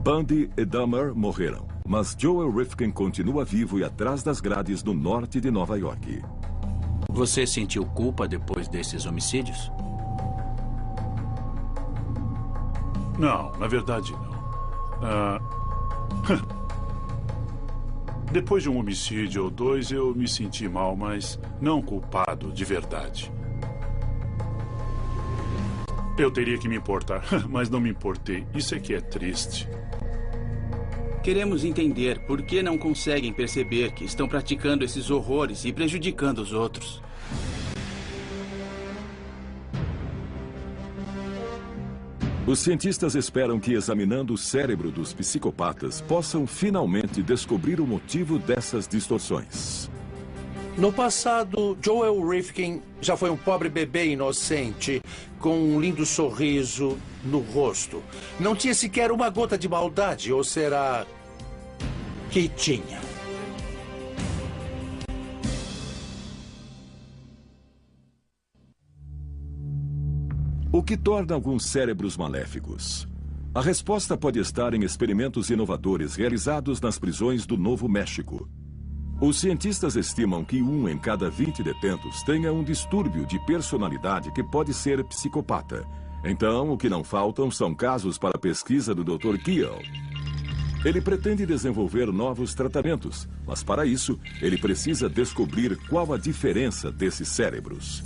Bundy e Dahmer morreram, mas Joel Rifkin continua vivo e atrás das grades no norte de Nova York. Você sentiu culpa depois desses homicídios? Não, na verdade não. Depois de um homicídio ou dois, eu me senti mal, mas não culpado de verdade. Eu teria que me importar, mas não me importei. Isso é que é triste. Queremos entender por que não conseguem perceber que estão praticando esses horrores e prejudicando os outros. Os cientistas esperam que, examinando o cérebro dos psicopatas, possam finalmente descobrir o motivo dessas distorções. No passado, Joel Rifkin já foi um pobre bebê inocente, com um lindo sorriso no rosto. Não tinha sequer uma gota de maldade, ou será que tinha? O que torna alguns cérebros maléficos? A resposta pode estar em experimentos inovadores realizados nas prisões do Novo México. Os cientistas estimam que 1 em cada 20 detentos tenha um distúrbio de personalidade que pode ser psicopata. Então, o que não faltam são casos para a pesquisa do Dr. Keel. Ele pretende desenvolver novos tratamentos, mas para isso, ele precisa descobrir qual a diferença desses cérebros.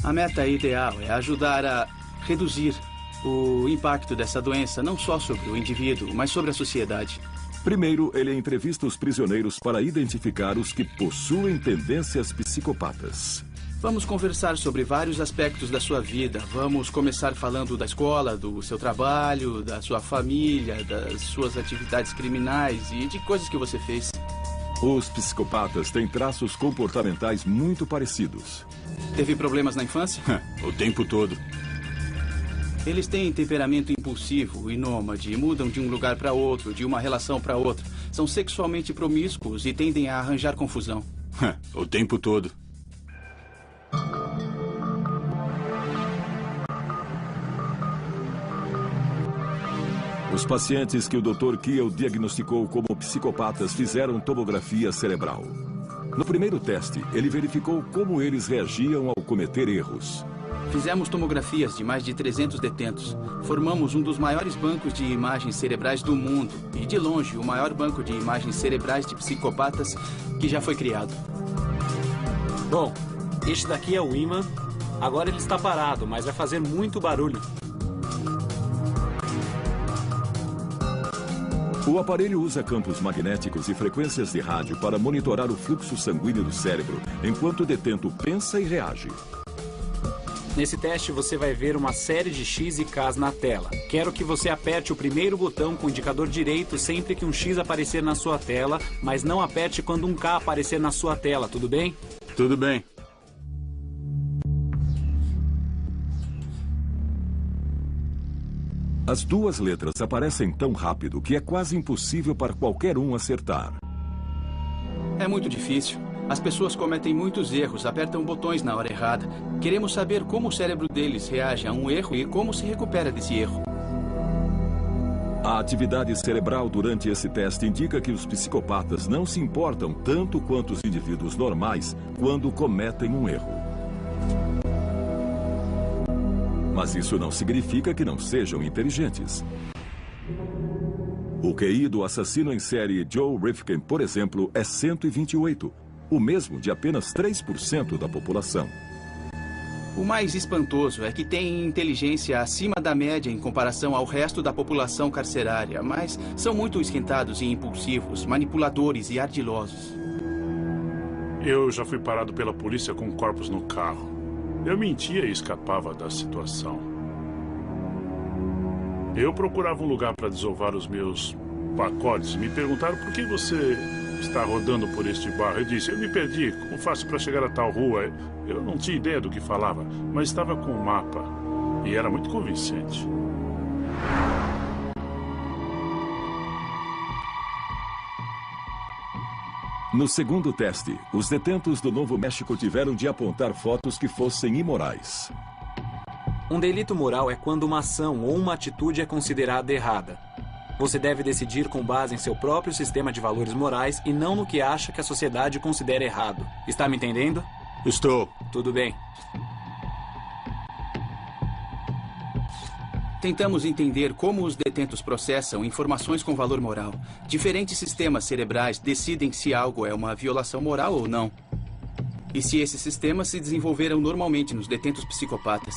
A meta ideal é ajudar a reduzir o impacto dessa doença, não só sobre o indivíduo, mas sobre a sociedade. Primeiro, ele entrevista os prisioneiros para identificar os que possuem tendências psicopatas. Vamos conversar sobre vários aspectos da sua vida. Vamos começar falando da escola, do seu trabalho, da sua família, das suas atividades criminais e de coisas que você fez. Os psicopatas têm traços comportamentais muito parecidos. Teve problemas na infância? O tempo todo. Eles têm temperamento impulsivo e nômade, mudam de um lugar para outro, de uma relação para outra. São sexualmente promíscuos e tendem a arranjar confusão. O tempo todo. Os pacientes que o Dr. Keel diagnosticou como psicopatas fizeram tomografia cerebral. No primeiro teste, ele verificou como eles reagiam ao cometer erros. Fizemos tomografias de mais de 300 detentos. Formamos um dos maiores bancos de imagens cerebrais do mundo e, de longe, o maior banco de imagens cerebrais de psicopatas que já foi criado. Bom, este daqui é o ímã. Agora ele está parado, mas vai fazer muito barulho. O aparelho usa campos magnéticos e frequências de rádio para monitorar o fluxo sanguíneo do cérebro, enquanto o detento pensa e reage. Nesse teste você vai ver uma série de X e Ks na tela. Quero que você aperte o primeiro botão com o indicador direito sempre que um X aparecer na sua tela, mas não aperte quando um K aparecer na sua tela, tudo bem? Tudo bem. As duas letras aparecem tão rápido que é quase impossível para qualquer um acertar. É muito difícil. As pessoas cometem muitos erros, apertam botões na hora errada. Queremos saber como o cérebro deles reage a um erro e como se recupera desse erro. A atividade cerebral durante esse teste indica que os psicopatas não se importam tanto quanto os indivíduos normais quando cometem um erro. Mas isso não significa que não sejam inteligentes. O QI do assassino em série Joe Rifkin, por exemplo, é 128, o mesmo de apenas 3% da população. O mais espantoso é que têm inteligência acima da média em comparação ao resto da população carcerária, mas são muito esquentados e impulsivos, manipuladores e ardilosos. Eu já fui parado pela polícia com corpos no carro. Eu mentia e escapava da situação. Eu procurava um lugar para desovar os meus pacotes. Me perguntaram por que você está rodando por este bairro. Eu disse, eu me perdi. Como faço para chegar a tal rua? Eu não tinha ideia do que falava, mas estava com um mapa. E era muito convincente. No segundo teste, os detentos do Novo México tiveram de apontar fotos que fossem imorais. Um delito moral é quando uma ação ou uma atitude é considerada errada. Você deve decidir com base em seu próprio sistema de valores morais e não no que acha que a sociedade considera errado. Está me entendendo? Estou. Tudo bem. Tentamos entender como os detentos processam informações com valor moral. Diferentes sistemas cerebrais decidem se algo é uma violação moral ou não. E se esses sistemas se desenvolveram normalmente nos detentos psicopatas.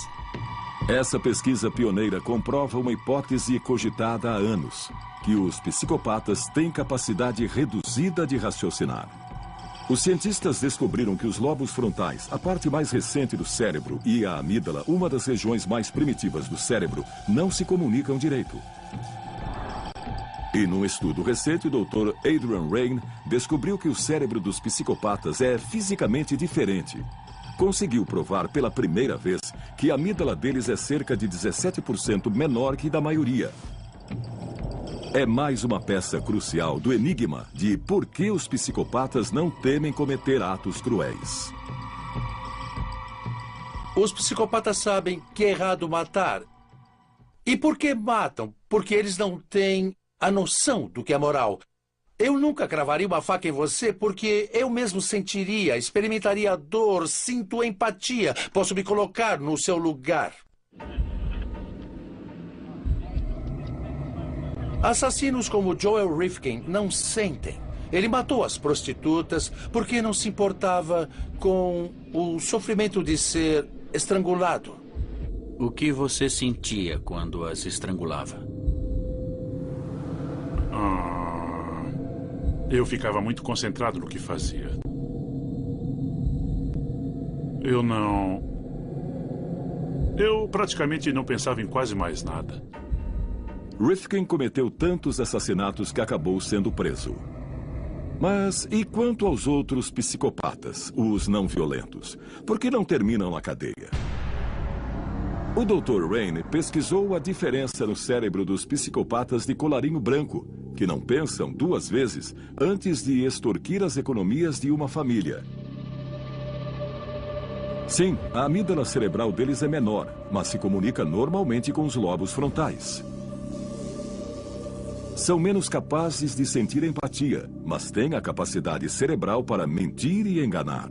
Essa pesquisa pioneira comprova uma hipótese cogitada há anos, que os psicopatas têm capacidade reduzida de raciocinar. Os cientistas descobriram que os lobos frontais, a parte mais recente do cérebro, e a amígdala, uma das regiões mais primitivas do cérebro, não se comunicam direito. E num estudo recente, o Dr. Adrian Raine descobriu que o cérebro dos psicopatas é fisicamente diferente. Conseguiu provar pela primeira vez que a amígdala deles é cerca de 17% menor que da maioria. É mais uma peça crucial do enigma de por que os psicopatas não temem cometer atos cruéis. Os psicopatas sabem que é errado matar. E por que matam? Porque eles não têm a noção do que é moral. Eu nunca cravaria uma faca em você porque eu mesmo sentiria, experimentaria a dor, sinto empatia, posso me colocar no seu lugar. Assassinos como Joel Rifkin não sentem. Ele matou as prostitutas porque não se importava com o sofrimento de ser estrangulado. O que você sentia quando as estrangulava? Eu ficava muito concentrado no que fazia. Eu praticamente não pensava em quase mais nada. Rifkin cometeu tantos assassinatos que acabou sendo preso. Mas e quanto aos outros psicopatas, os não violentos? Por que não terminam na cadeia? O Dr. Raine pesquisou a diferença no cérebro dos psicopatas de colarinho branco, que não pensam duas vezes antes de extorquir as economias de uma família. Sim, a amígdala cerebral deles é menor, mas se comunica normalmente com os lobos frontais. São menos capazes de sentir empatia, mas têm a capacidade cerebral para mentir e enganar.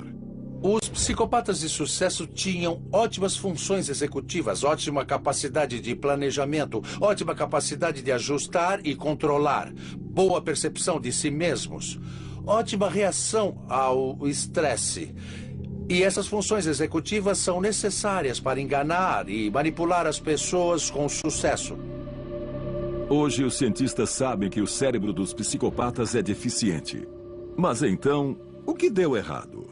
Os psicopatas de sucesso tinham ótimas funções executivas, ótima capacidade de planejamento, ótima capacidade de ajustar e controlar, boa percepção de si mesmos, ótima reação ao estresse. E essas funções executivas são necessárias para enganar e manipular as pessoas com sucesso. Hoje, os cientistas sabem que o cérebro dos psicopatas é deficiente. Mas então, o que deu errado?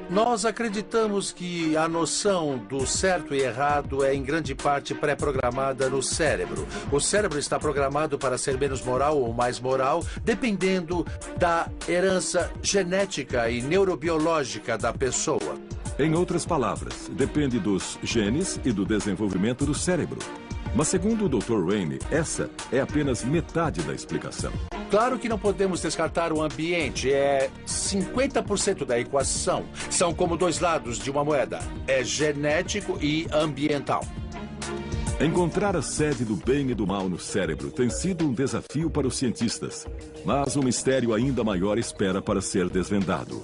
Nós acreditamos que a noção do certo e errado é em grande parte pré-programada no cérebro. O cérebro está programado para ser menos moral ou mais moral, dependendo da herança genética e neurobiológica da pessoa. Em outras palavras, depende dos genes e do desenvolvimento do cérebro. Mas segundo o Dr. Raine, essa é apenas metade da explicação. Claro que não podemos descartar o ambiente. É 50% da equação. São como dois lados de uma moeda. É genético e ambiental. Encontrar a sede do bem e do mal no cérebro tem sido um desafio para os cientistas. Mas um mistério ainda maior espera para ser desvendado.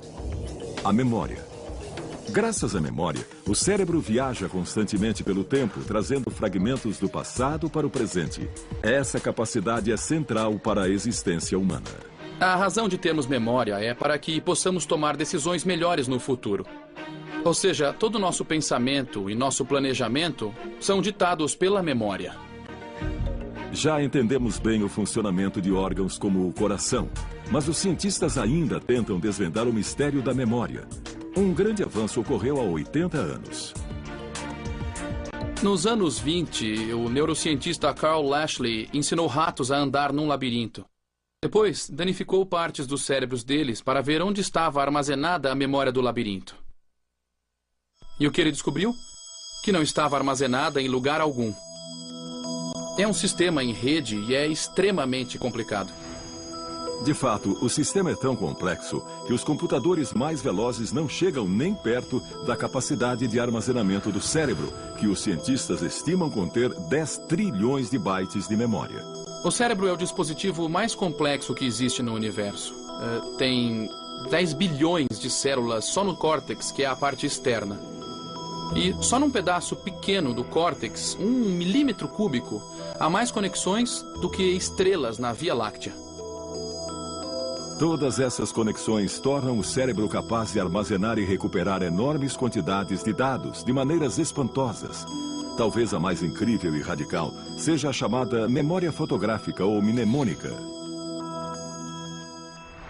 A memória. Graças à memória, o cérebro viaja constantemente pelo tempo, trazendo fragmentos do passado para o presente. Essa capacidade é central para a existência humana. A razão de termos memória é para que possamos tomar decisões melhores no futuro. Ou seja, todo o nosso pensamento e nosso planejamento são ditados pela memória. Já entendemos bem o funcionamento de órgãos como o coração, mas os cientistas ainda tentam desvendar o mistério da memória. Um grande avanço ocorreu há 80 anos. Nos anos 20, o neurocientista Carl Lashley ensinou ratos a andar num labirinto. Depois, danificou partes dos cérebros deles para ver onde estava armazenada a memória do labirinto. E o que ele descobriu? Que não estava armazenada em lugar algum. É um sistema em rede e é extremamente complicado. De fato, o sistema é tão complexo que os computadores mais velozes não chegam nem perto da capacidade de armazenamento do cérebro, que os cientistas estimam conter 10 trilhões de bytes de memória. O cérebro é o dispositivo mais complexo que existe no universo. Tem 10 bilhões de células só no córtex, que é a parte externa. E só num pedaço pequeno do córtex, 1 milímetro cúbico, há mais conexões do que estrelas na Via Láctea. Todas essas conexões tornam o cérebro capaz de armazenar e recuperar enormes quantidades de dados de maneiras espantosas. Talvez a mais incrível e radical seja a chamada memória fotográfica ou mnemônica.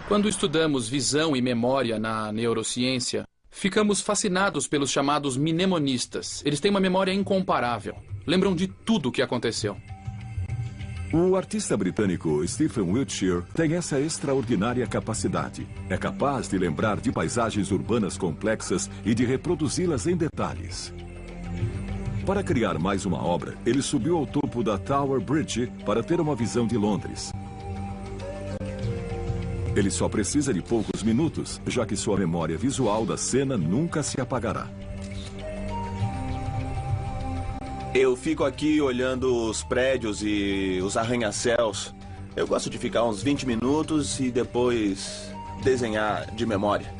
Quando estudamos visão e memória na neurociência, ficamos fascinados pelos chamados mnemonistas. Eles têm uma memória incomparável. Lembram de tudo o que aconteceu. O artista britânico Stephen Wiltshire tem essa extraordinária capacidade. É capaz de lembrar de paisagens urbanas complexas e de reproduzi-las em detalhes. Para criar mais uma obra, ele subiu ao topo da Tower Bridge para ter uma visão de Londres. Ele só precisa de poucos minutos, já que sua memória visual da cena nunca se apagará. Eu fico aqui olhando os prédios e os arranha-céus. Eu gosto de ficar uns 20 minutos e depois desenhar de memória.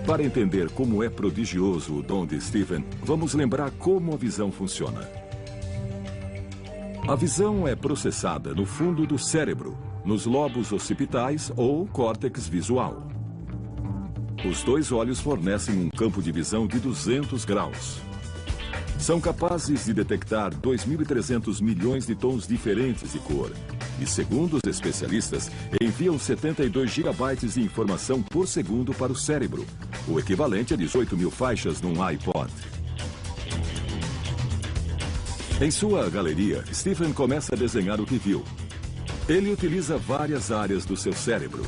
Para entender como é prodigioso o dom de Stephen, vamos lembrar como a visão funciona. A visão é processada no fundo do cérebro, nos lobos occipitais ou córtex visual. Os dois olhos fornecem um campo de visão de 200 graus. São capazes de detectar 2.300 milhões de tons diferentes de cor. E, segundo os especialistas, enviam 72 gigabytes de informação por segundo para o cérebro, o equivalente a 18 mil faixas num iPod. Em sua galeria, Stephen começa a desenhar o que viu. Ele utiliza várias áreas do seu cérebro.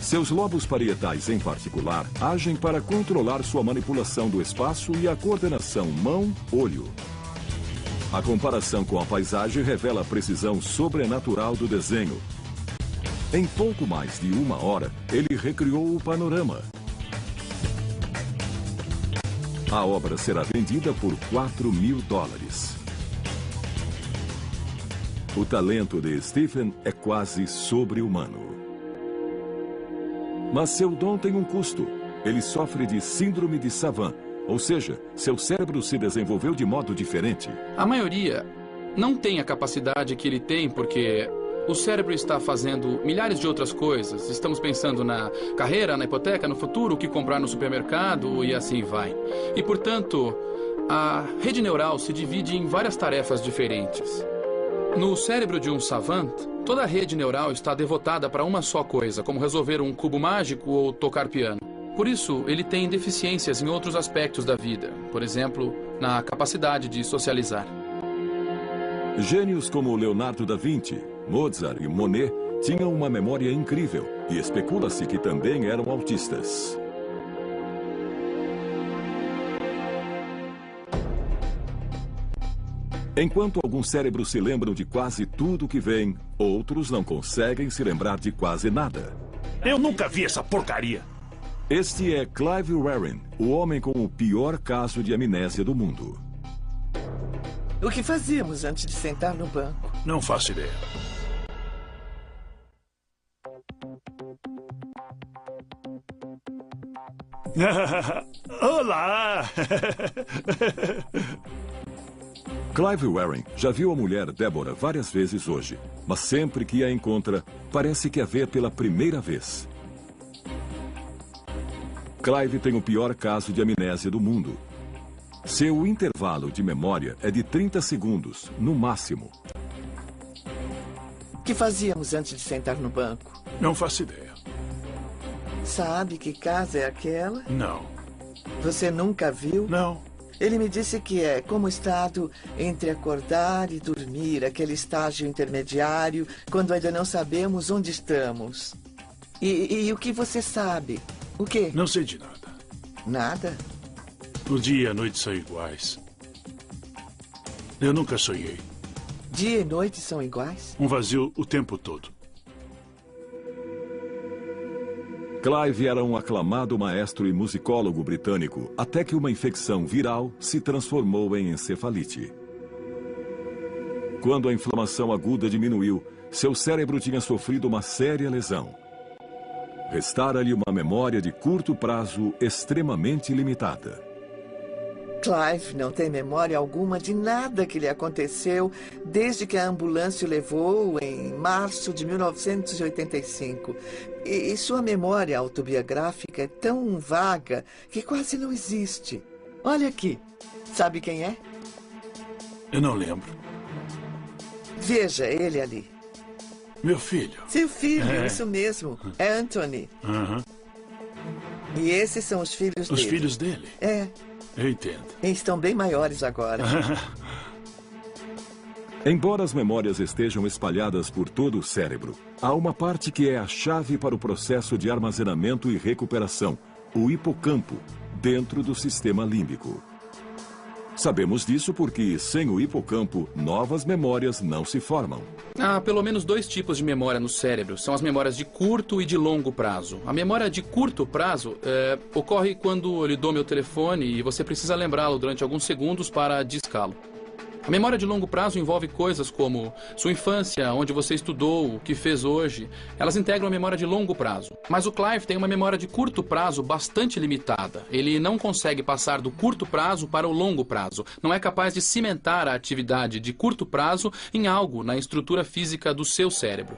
Seus lobos parietais, em particular, agem para controlar sua manipulação do espaço e a coordenação mão-olho. A comparação com a paisagem revela a precisão sobrenatural do desenho. Em pouco mais de 1 hora, ele recriou o panorama. A obra será vendida por $4.000. O talento de Stephen é quase sobre-humano. Mas seu dom tem um custo. Ele sofre de síndrome de Savant, ou seja, seu cérebro se desenvolveu de modo diferente. A maioria não tem a capacidade que ele tem porque o cérebro está fazendo milhares de outras coisas. Estamos pensando na carreira, na hipoteca, no futuro, o que comprar no supermercado e assim vai. E, portanto, a rede neural se divide em várias tarefas diferentes. No cérebro de um savant, toda a rede neural está devotada para uma só coisa, como resolver um cubo mágico ou tocar piano. Por isso, ele tem deficiências em outros aspectos da vida, por exemplo, na capacidade de socializar. Gênios como Leonardo da Vinci, Mozart e Monet tinham uma memória incrível e especula-se que também eram autistas. Enquanto alguns cérebros se lembram de quase tudo que vem, outros não conseguem se lembrar de quase nada. Eu nunca vi essa porcaria. Este é Clive Warren, o homem com o pior caso de amnésia do mundo. O que fazíamos antes de sentar no banco? Não faço ideia. Olá! Clive Warren já viu a mulher Deborah várias vezes hoje, mas sempre que a encontra, parece que a vê pela primeira vez. Clive tem o pior caso de amnésia do mundo. Seu intervalo de memória é de 30 segundos, no máximo. O que fazíamos antes de sentar no banco? Não faço ideia. Sabe que casa é aquela? Não. Você nunca viu? Não. Ele me disse que é como o estado entre acordar e dormir, aquele estágio intermediário, quando ainda não sabemos onde estamos. E o que você sabe? O quê? Não sei de nada. Nada? O dia e a noite são iguais. Eu nunca sonhei. Dia e noite são iguais? Um vazio o tempo todo. Clive era um aclamado maestro e musicólogo britânico, até que uma infecção viral se transformou em encefalite. Quando a inflamação aguda diminuiu, seu cérebro tinha sofrido uma séria lesão. Restara-lhe uma memória de curto prazo extremamente limitada. Clive não tem memória alguma de nada que lhe aconteceu desde que a ambulância o levou em março de 1985. E sua memória autobiográfica é tão vaga que quase não existe. Olha aqui. Sabe quem é? Eu não lembro. Veja ele ali. Meu filho. Seu filho, isso mesmo. É Anthony. E esses são os filhos dele. Os filhos dele? É. Eu entendo. E estão bem maiores agora. Embora as memórias estejam espalhadas por todo o cérebro, há uma parte que é a chave para o processo de armazenamento e recuperação, o hipocampo, dentro do sistema límbico. Sabemos disso porque, sem o hipocampo, novas memórias não se formam. Há pelo menos 2 tipos de memória no cérebro. São as memórias de curto e de longo prazo. A memória de curto prazo ocorre quando eu lhe dou meu telefone e você precisa lembrá-lo durante alguns segundos para discá-lo. A memória de longo prazo envolve coisas como sua infância, onde você estudou, o que fez hoje. Elas integram a memória de longo prazo. Mas o Clive tem uma memória de curto prazo bastante limitada. Ele não consegue passar do curto prazo para o longo prazo. Não é capaz de cimentar a atividade de curto prazo em algo na estrutura física do seu cérebro.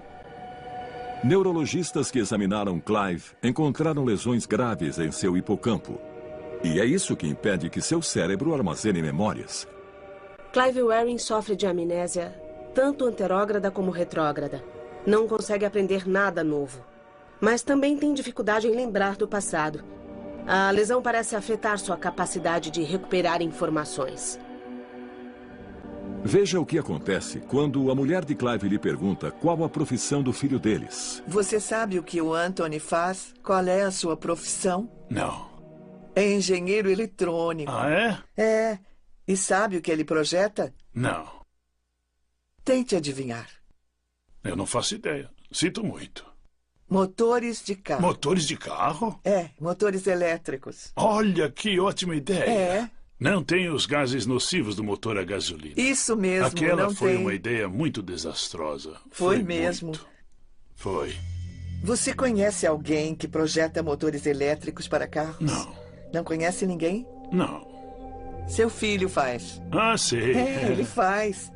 Neurologistas que examinaram Clive encontraram lesões graves em seu hipocampo. E é isso que impede que seu cérebro armazene memórias. Clive Waring sofre de amnésia, tanto anterógrada como retrógrada. Não consegue aprender nada novo. Mas também tem dificuldade em lembrar do passado. A lesão parece afetar sua capacidade de recuperar informações. Veja o que acontece quando a mulher de Clive lhe pergunta qual a profissão do filho deles. Você sabe o que o Anthony faz? Qual é a sua profissão? Não. É engenheiro eletrônico. Ah, é? É. E sabe o que ele projeta? Não. Tente adivinhar. Eu não faço ideia. Sinto muito. Motores de carro. Motores de carro? É, motores elétricos. Olha, que ótima ideia. É. Não tem os gases nocivos do motor a gasolina. Isso mesmo, Aquela não foi tem. uma ideia muito desastrosa. Foi mesmo. Muito. Foi. Você conhece alguém que projeta motores elétricos para carros? Não. Não conhece ninguém? Não. Seu filho faz. Ah, sei. É, ele faz.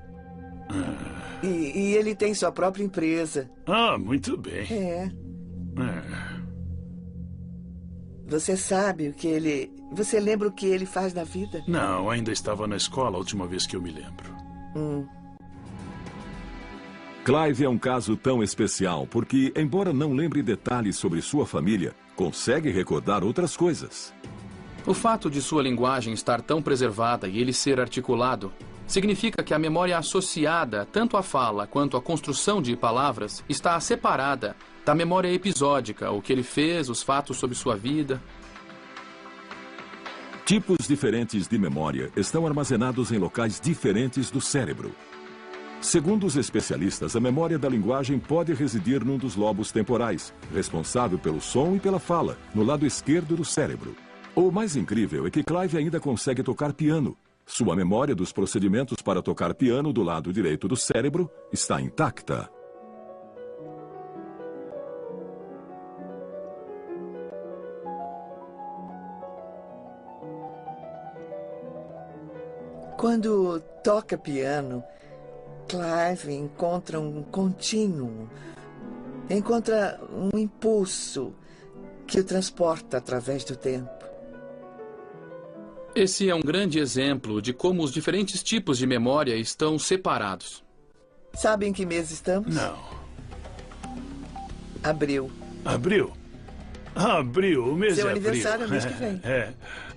E ele tem sua própria empresa. Ah, muito bem. É. Você sabe o que ele... Você lembra o que ele faz na vida? Não, ainda estava na escola a última vez que eu me lembro. Clive é um caso tão especial porque, embora não lembre detalhes sobre sua família, consegue recordar outras coisas. O fato de sua linguagem estar tão preservada e ele ser articulado significa que a memória associada tanto à fala quanto à construção de palavras está separada da memória episódica, o que ele fez, os fatos sobre sua vida. Tipos diferentes de memória estão armazenados em locais diferentes do cérebro. Segundo os especialistas, a memória da linguagem pode residir num dos lobos temporais, responsável pelo som e pela fala, no lado esquerdo do cérebro. O mais incrível é que Clive ainda consegue tocar piano. Sua memória dos procedimentos para tocar piano do lado direito do cérebro está intacta. Quando toca piano, Clive encontra um contínuo, encontra um impulso que o transporta através do tempo. Esse é um grande exemplo de como os diferentes tipos de memória estão separados. Sabe em que mês estamos? Não. Abril. Abril? Abril, o mês Seu é abril. aniversário é mês que vem.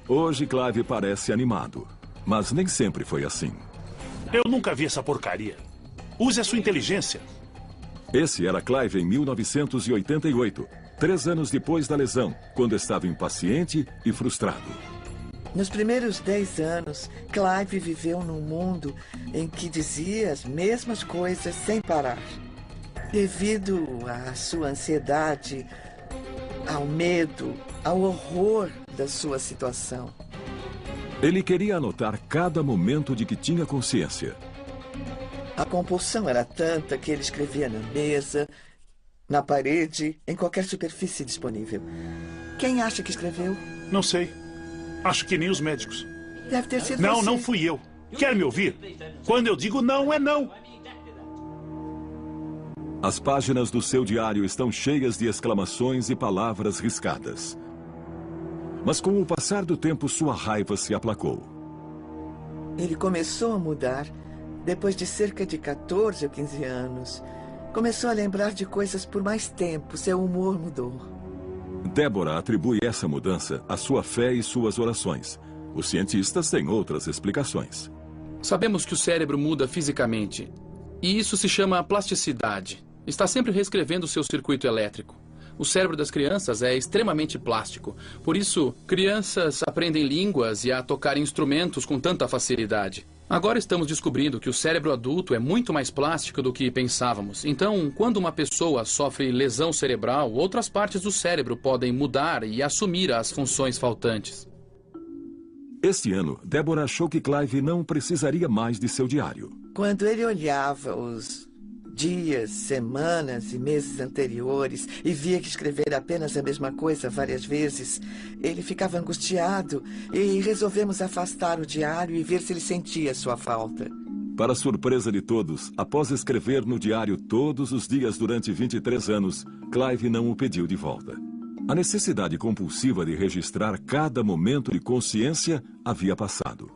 Hoje Clive parece animado, mas nem sempre foi assim. Eu nunca vi essa porcaria. Use a sua inteligência. Esse era Clive em 1988, 3 anos depois da lesão, quando estava impaciente e frustrado. Nos primeiros 10 anos, Clive viveu num mundo em que dizia as mesmas coisas sem parar. Devido à sua ansiedade, ao medo, ao horror da sua situação. Ele queria anotar cada momento de que tinha consciência. A compulsão era tanta que ele escrevia na mesa, na parede, em qualquer superfície disponível. Quem acha que escreveu? Não sei. Acho que nem os médicos. Deve ter sido Não, você. não fui eu. Quer me ouvir? Quando eu digo não, é não. As páginas do seu diário estão cheias de exclamações e palavras riscadas. Mas com o passar do tempo, sua raiva se aplacou. Ele começou a mudar depois de cerca de 14 ou 15 anos. Começou a lembrar de coisas por mais tempo. Seu humor mudou. Débora atribui essa mudança à sua fé e suas orações. Os cientistas têm outras explicações. Sabemos que o cérebro muda fisicamente. E isso se chama plasticidade. Está sempre reescrevendo o seu circuito elétrico. O cérebro das crianças é extremamente plástico. Por isso, crianças aprendem línguas e a tocar instrumentos com tanta facilidade. Agora estamos descobrindo que o cérebro adulto é muito mais plástico do que pensávamos. Então, quando uma pessoa sofre lesão cerebral, outras partes do cérebro podem mudar e assumir as funções faltantes. Este ano, Débora achou que Clive não precisaria mais de seu diário. Quando ele olhava os dias, semanas e meses anteriores e via que escrever apenas a mesma coisa várias vezes, ele ficava angustiado e resolvemos afastar o diário e ver se ele sentia sua falta. Para surpresa de todos, após escrever no diário todos os dias durante 23 anos, Clive não o pediu de volta. A necessidade compulsiva de registrar cada momento de consciência havia passado.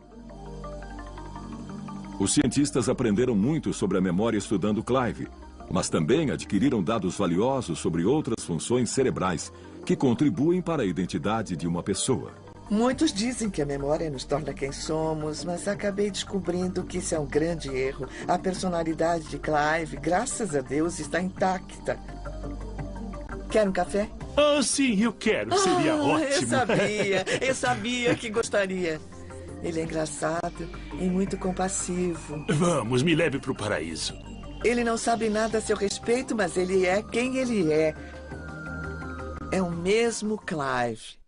Os cientistas aprenderam muito sobre a memória estudando Clive, mas também adquiriram dados valiosos sobre outras funções cerebrais que contribuem para a identidade de uma pessoa. Muitos dizem que a memória nos torna quem somos, mas acabei descobrindo que isso é um grande erro. A personalidade de Clive, graças a Deus, está intacta. Quer um café? Ah, sim, eu quero. Seria ótimo. Eu sabia que gostaria. Ele é engraçado e muito compassivo. Vamos, me leve para o paraíso. Ele não sabe nada a seu respeito, mas ele é quem ele é. É o mesmo Clive.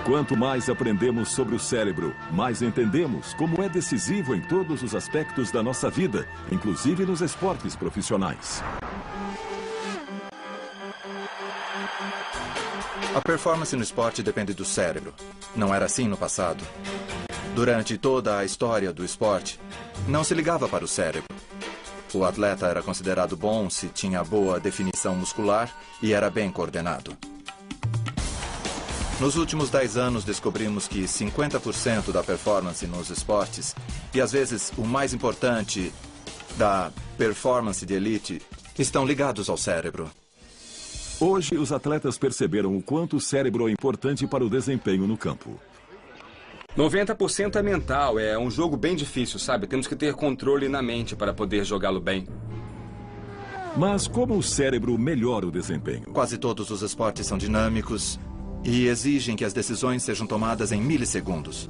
Quanto mais aprendemos sobre o cérebro, mais entendemos como é decisivo em todos os aspectos da nossa vida, inclusive nos esportes profissionais. A performance no esporte depende do cérebro. Não era assim no passado. Durante toda a história do esporte, não se ligava para o cérebro. O atleta era considerado bom se tinha boa definição muscular e era bem coordenado. Nos últimos 10 anos, descobrimos que 50% da performance nos esportes, e às vezes o mais importante da performance de elite, estão ligados ao cérebro. Hoje, os atletas perceberam o quanto o cérebro é importante para o desempenho no campo. 90% é mental, é um jogo bem difícil, sabe? Temos que ter controle na mente para poder jogá-lo bem. Mas como o cérebro melhora o desempenho? Quase todos os esportes são dinâmicos e exigem que as decisões sejam tomadas em milissegundos.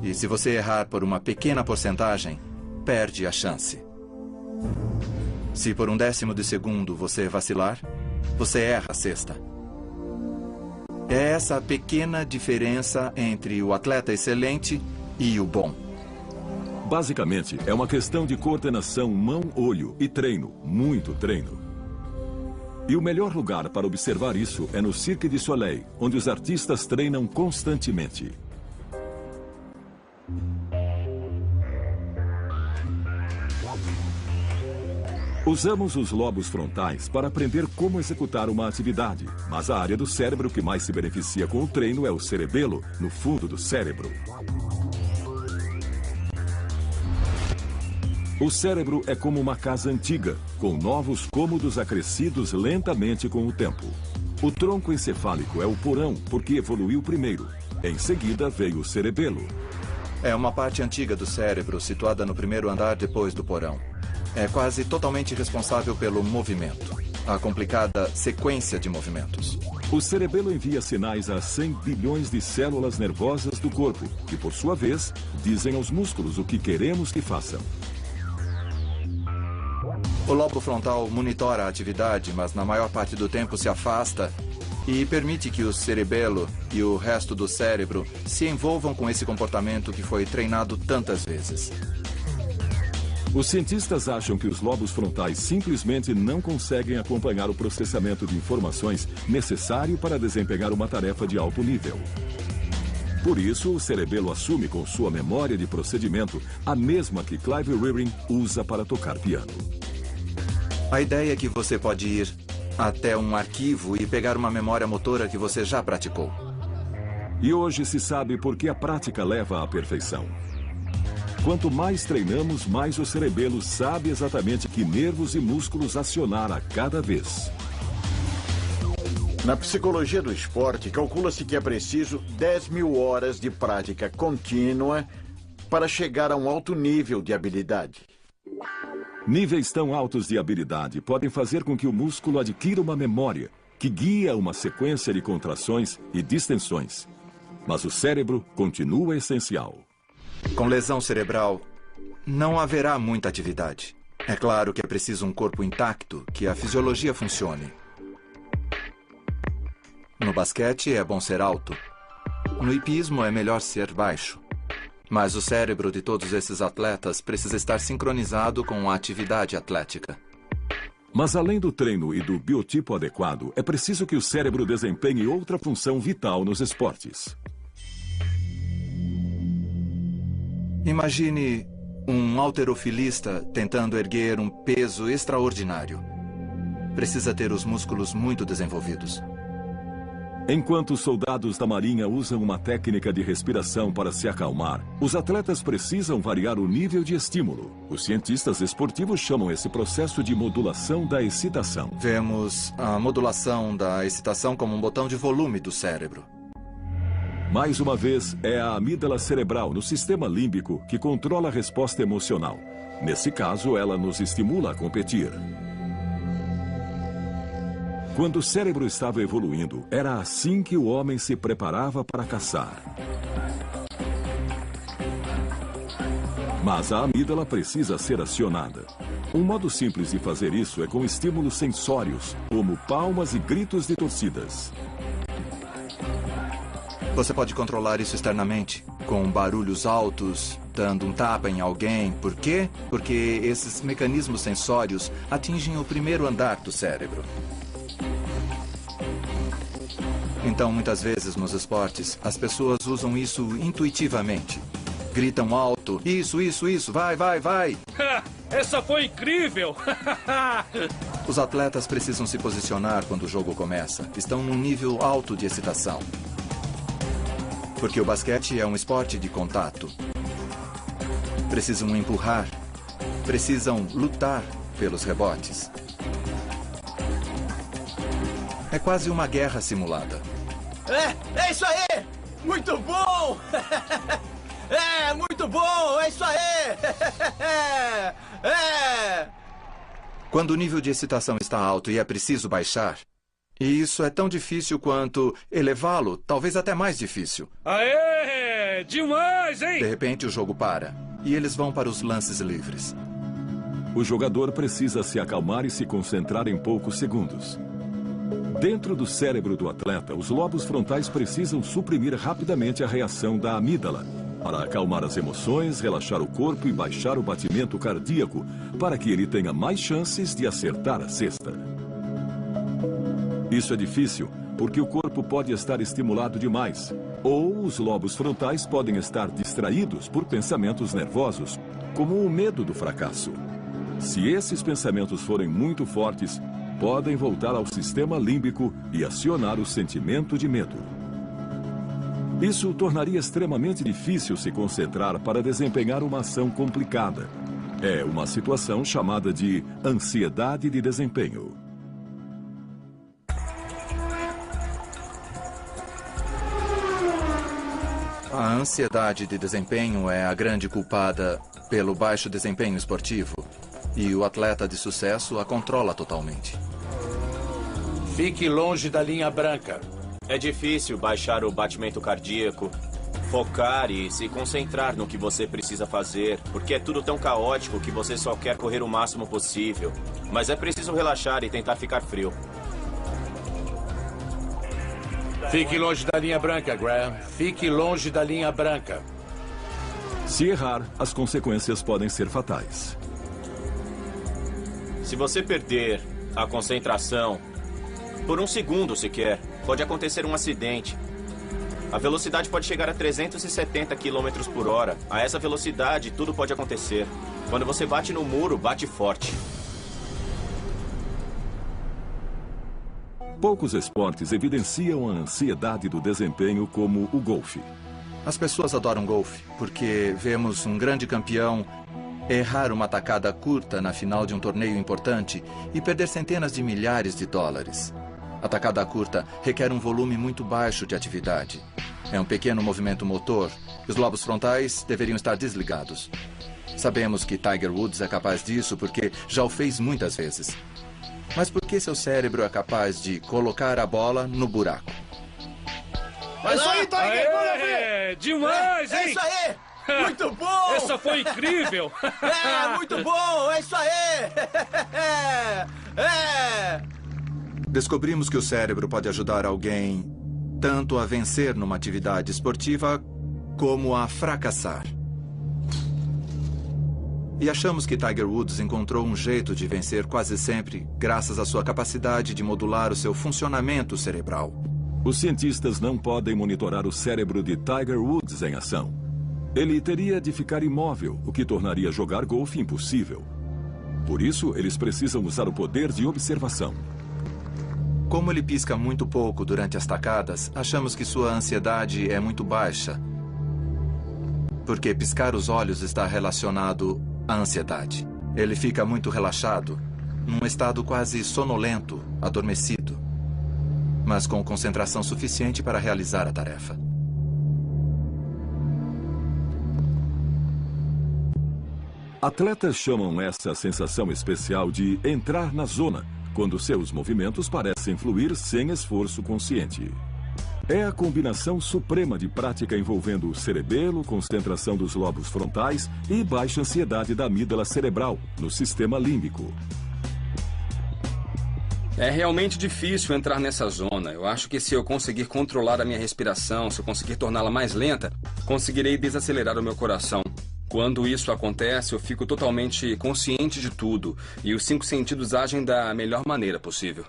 E se você errar por uma pequena porcentagem, perde a chance. Se por 1/10 de segundo você vacilar, você erra a cesta. É essa pequena diferença entre o atleta excelente e o bom. Basicamente, é uma questão de coordenação mão-olho e treino, muito treino. E o melhor lugar para observar isso é no Cirque du Soleil, onde os artistas treinam constantemente. Usamos os lobos frontais para aprender como executar uma atividade, mas a área do cérebro que mais se beneficia com o treino é o cerebelo, no fundo do cérebro. O cérebro é como uma casa antiga, com novos cômodos acrescidos lentamente com o tempo. O tronco encefálico é o porão, porque evoluiu primeiro. Em seguida veio o cerebelo. É uma parte antiga do cérebro situada no primeiro andar depois do porão. É quase totalmente responsável pelo movimento, a complicada sequência de movimentos. O cerebelo envia sinais a 100 bilhões de células nervosas do corpo, que por sua vez dizem aos músculos o que queremos que façam. O lobo frontal monitora a atividade, mas na maior parte do tempo se afasta e permite que o cerebelo e o resto do cérebro se envolvam com esse comportamento que foi treinado tantas vezes. Os cientistas acham que os lobos frontais simplesmente não conseguem acompanhar o processamento de informações necessário para desempenhar uma tarefa de alto nível. Por isso, o cerebelo assume com sua memória de procedimento a mesma que Clive Rearing usa para tocar piano. A ideia é que você pode ir até um arquivo e pegar uma memória motora que você já praticou. E hoje se sabe por que a prática leva à perfeição. Quanto mais treinamos, mais o cerebelo sabe exatamente que nervos e músculos acionar a cada vez. Na psicologia do esporte, calcula-se que é preciso 10.000 horas de prática contínua para chegar a um alto nível de habilidade. Níveis tão altos de habilidade podem fazer com que o músculo adquira uma memória que guia uma sequência de contrações e distensões. Mas o cérebro continua essencial. Com lesão cerebral, não haverá muita atividade. É claro que é preciso um corpo intacto, que a fisiologia funcione. No basquete é bom ser alto. No hipismo é melhor ser baixo. Mas o cérebro de todos esses atletas precisa estar sincronizado com a atividade atlética. Mas além do treino e do biotipo adequado, é preciso que o cérebro desempenhe outra função vital nos esportes. Imagine um halterofilista tentando erguer um peso extraordinário. Precisa ter os músculos muito desenvolvidos. Enquanto os soldados da Marinha usam uma técnica de respiração para se acalmar, os atletas precisam variar o nível de estímulo. Os cientistas esportivos chamam esse processo de modulação da excitação. Vemos a modulação da excitação como um botão de volume do cérebro. Mais uma vez, é a amígdala cerebral no sistema límbico que controla a resposta emocional. Nesse caso, ela nos estimula a competir. Quando o cérebro estava evoluindo, era assim que o homem se preparava para caçar. Mas a amígdala precisa ser acionada. Um modo simples de fazer isso é com estímulos sensórios, como palmas e gritos de torcidas. Você pode controlar isso externamente, com barulhos altos, dando um tapa em alguém. Por quê? Porque esses mecanismos sensórios atingem o primeiro andar do cérebro. Então, muitas vezes nos esportes, as pessoas usam isso intuitivamente. Gritam alto, isso, vai, vai, vai. Essa foi incrível! Os atletas precisam se posicionar quando o jogo começa. Estão num nível alto de excitação. Porque o basquete é um esporte de contato. Precisam empurrar. Precisam lutar pelos rebotes. É quase uma guerra simulada. É isso aí! Muito bom! Muito bom! É isso aí! Quando o nível de excitação está alto e é preciso baixar, e isso é tão difícil quanto elevá-lo, talvez até mais difícil. Aê! Demais, hein? De repente o jogo para, e eles vão para os lances livres. O jogador precisa se acalmar e se concentrar em poucos segundos. Dentro do cérebro do atleta, os lobos frontais precisam suprimir rapidamente a reação da amígdala para acalmar as emoções, relaxar o corpo e baixar o batimento cardíaco para que ele tenha mais chances de acertar a cesta. Isso é difícil porque o corpo pode estar estimulado demais ou os lobos frontais podem estar distraídos por pensamentos nervosos, como o medo do fracasso. Se esses pensamentos forem muito fortes, podem voltar ao sistema límbico e acionar o sentimento de medo. Isso tornaria extremamente difícil se concentrar para desempenhar uma ação complicada. É uma situação chamada de ansiedade de desempenho. A ansiedade de desempenho é a grande culpada pelo baixo desempenho esportivo. E o atleta de sucesso a controla totalmente. Fique longe da linha branca. É difícil baixar o batimento cardíaco, focar e se concentrar no que você precisa fazer, porque é tudo tão caótico que você só quer correr o máximo possível. Mas é preciso relaxar e tentar ficar frio. Fique longe da linha branca, Graham. Fique longe da linha branca. Se errar, as consequências podem ser fatais. Se você perder a concentração por um segundo sequer, pode acontecer um acidente. A velocidade pode chegar a 370 km por hora. A essa velocidade, tudo pode acontecer. Quando você bate no muro, bate forte. Poucos esportes evidenciam a ansiedade do desempenho como o golfe. As pessoas adoram golfe porque vemos um grande campeão errar uma tacada curta na final de um torneio importante e perder centenas de milhares de dólares. A tacada curta requer um volume muito baixo de atividade. É um pequeno movimento motor. Os lobos frontais deveriam estar desligados. Sabemos que Tiger Woods é capaz disso porque já o fez muitas vezes. Mas por que seu cérebro é capaz de colocar a bola no buraco? É isso aí, Tiger! Bora ver! Demais, hein? É isso aí! Muito bom! Essa foi incrível! É, muito bom! É isso aí! É! Descobrimos que o cérebro pode ajudar alguém tanto a vencer numa atividade esportiva como a fracassar. E achamos que Tiger Woods encontrou um jeito de vencer quase sempre graças à sua capacidade de modular o seu funcionamento cerebral. Os cientistas não podem monitorar o cérebro de Tiger Woods em ação. Ele teria de ficar imóvel, o que tornaria jogar golfe impossível. Por isso, eles precisam usar o poder de observação. Como ele pisca muito pouco durante as tacadas, achamos que sua ansiedade é muito baixa. Porque piscar os olhos está relacionado à ansiedade. Ele fica muito relaxado, num estado quase sonolento, adormecido, mas com concentração suficiente para realizar a tarefa. Atletas chamam essa sensação especial de entrar na zona, quando seus movimentos parecem fluir sem esforço consciente. É a combinação suprema de prática envolvendo o cerebelo, concentração dos lobos frontais e baixa ansiedade da amígdala cerebral, no sistema límbico. É realmente difícil entrar nessa zona. Eu acho que se eu conseguir controlar a minha respiração, se eu conseguir torná-la mais lenta, conseguirei desacelerar o meu coração. Quando isso acontece, eu fico totalmente consciente de tudo e os 5 sentidos agem da melhor maneira possível.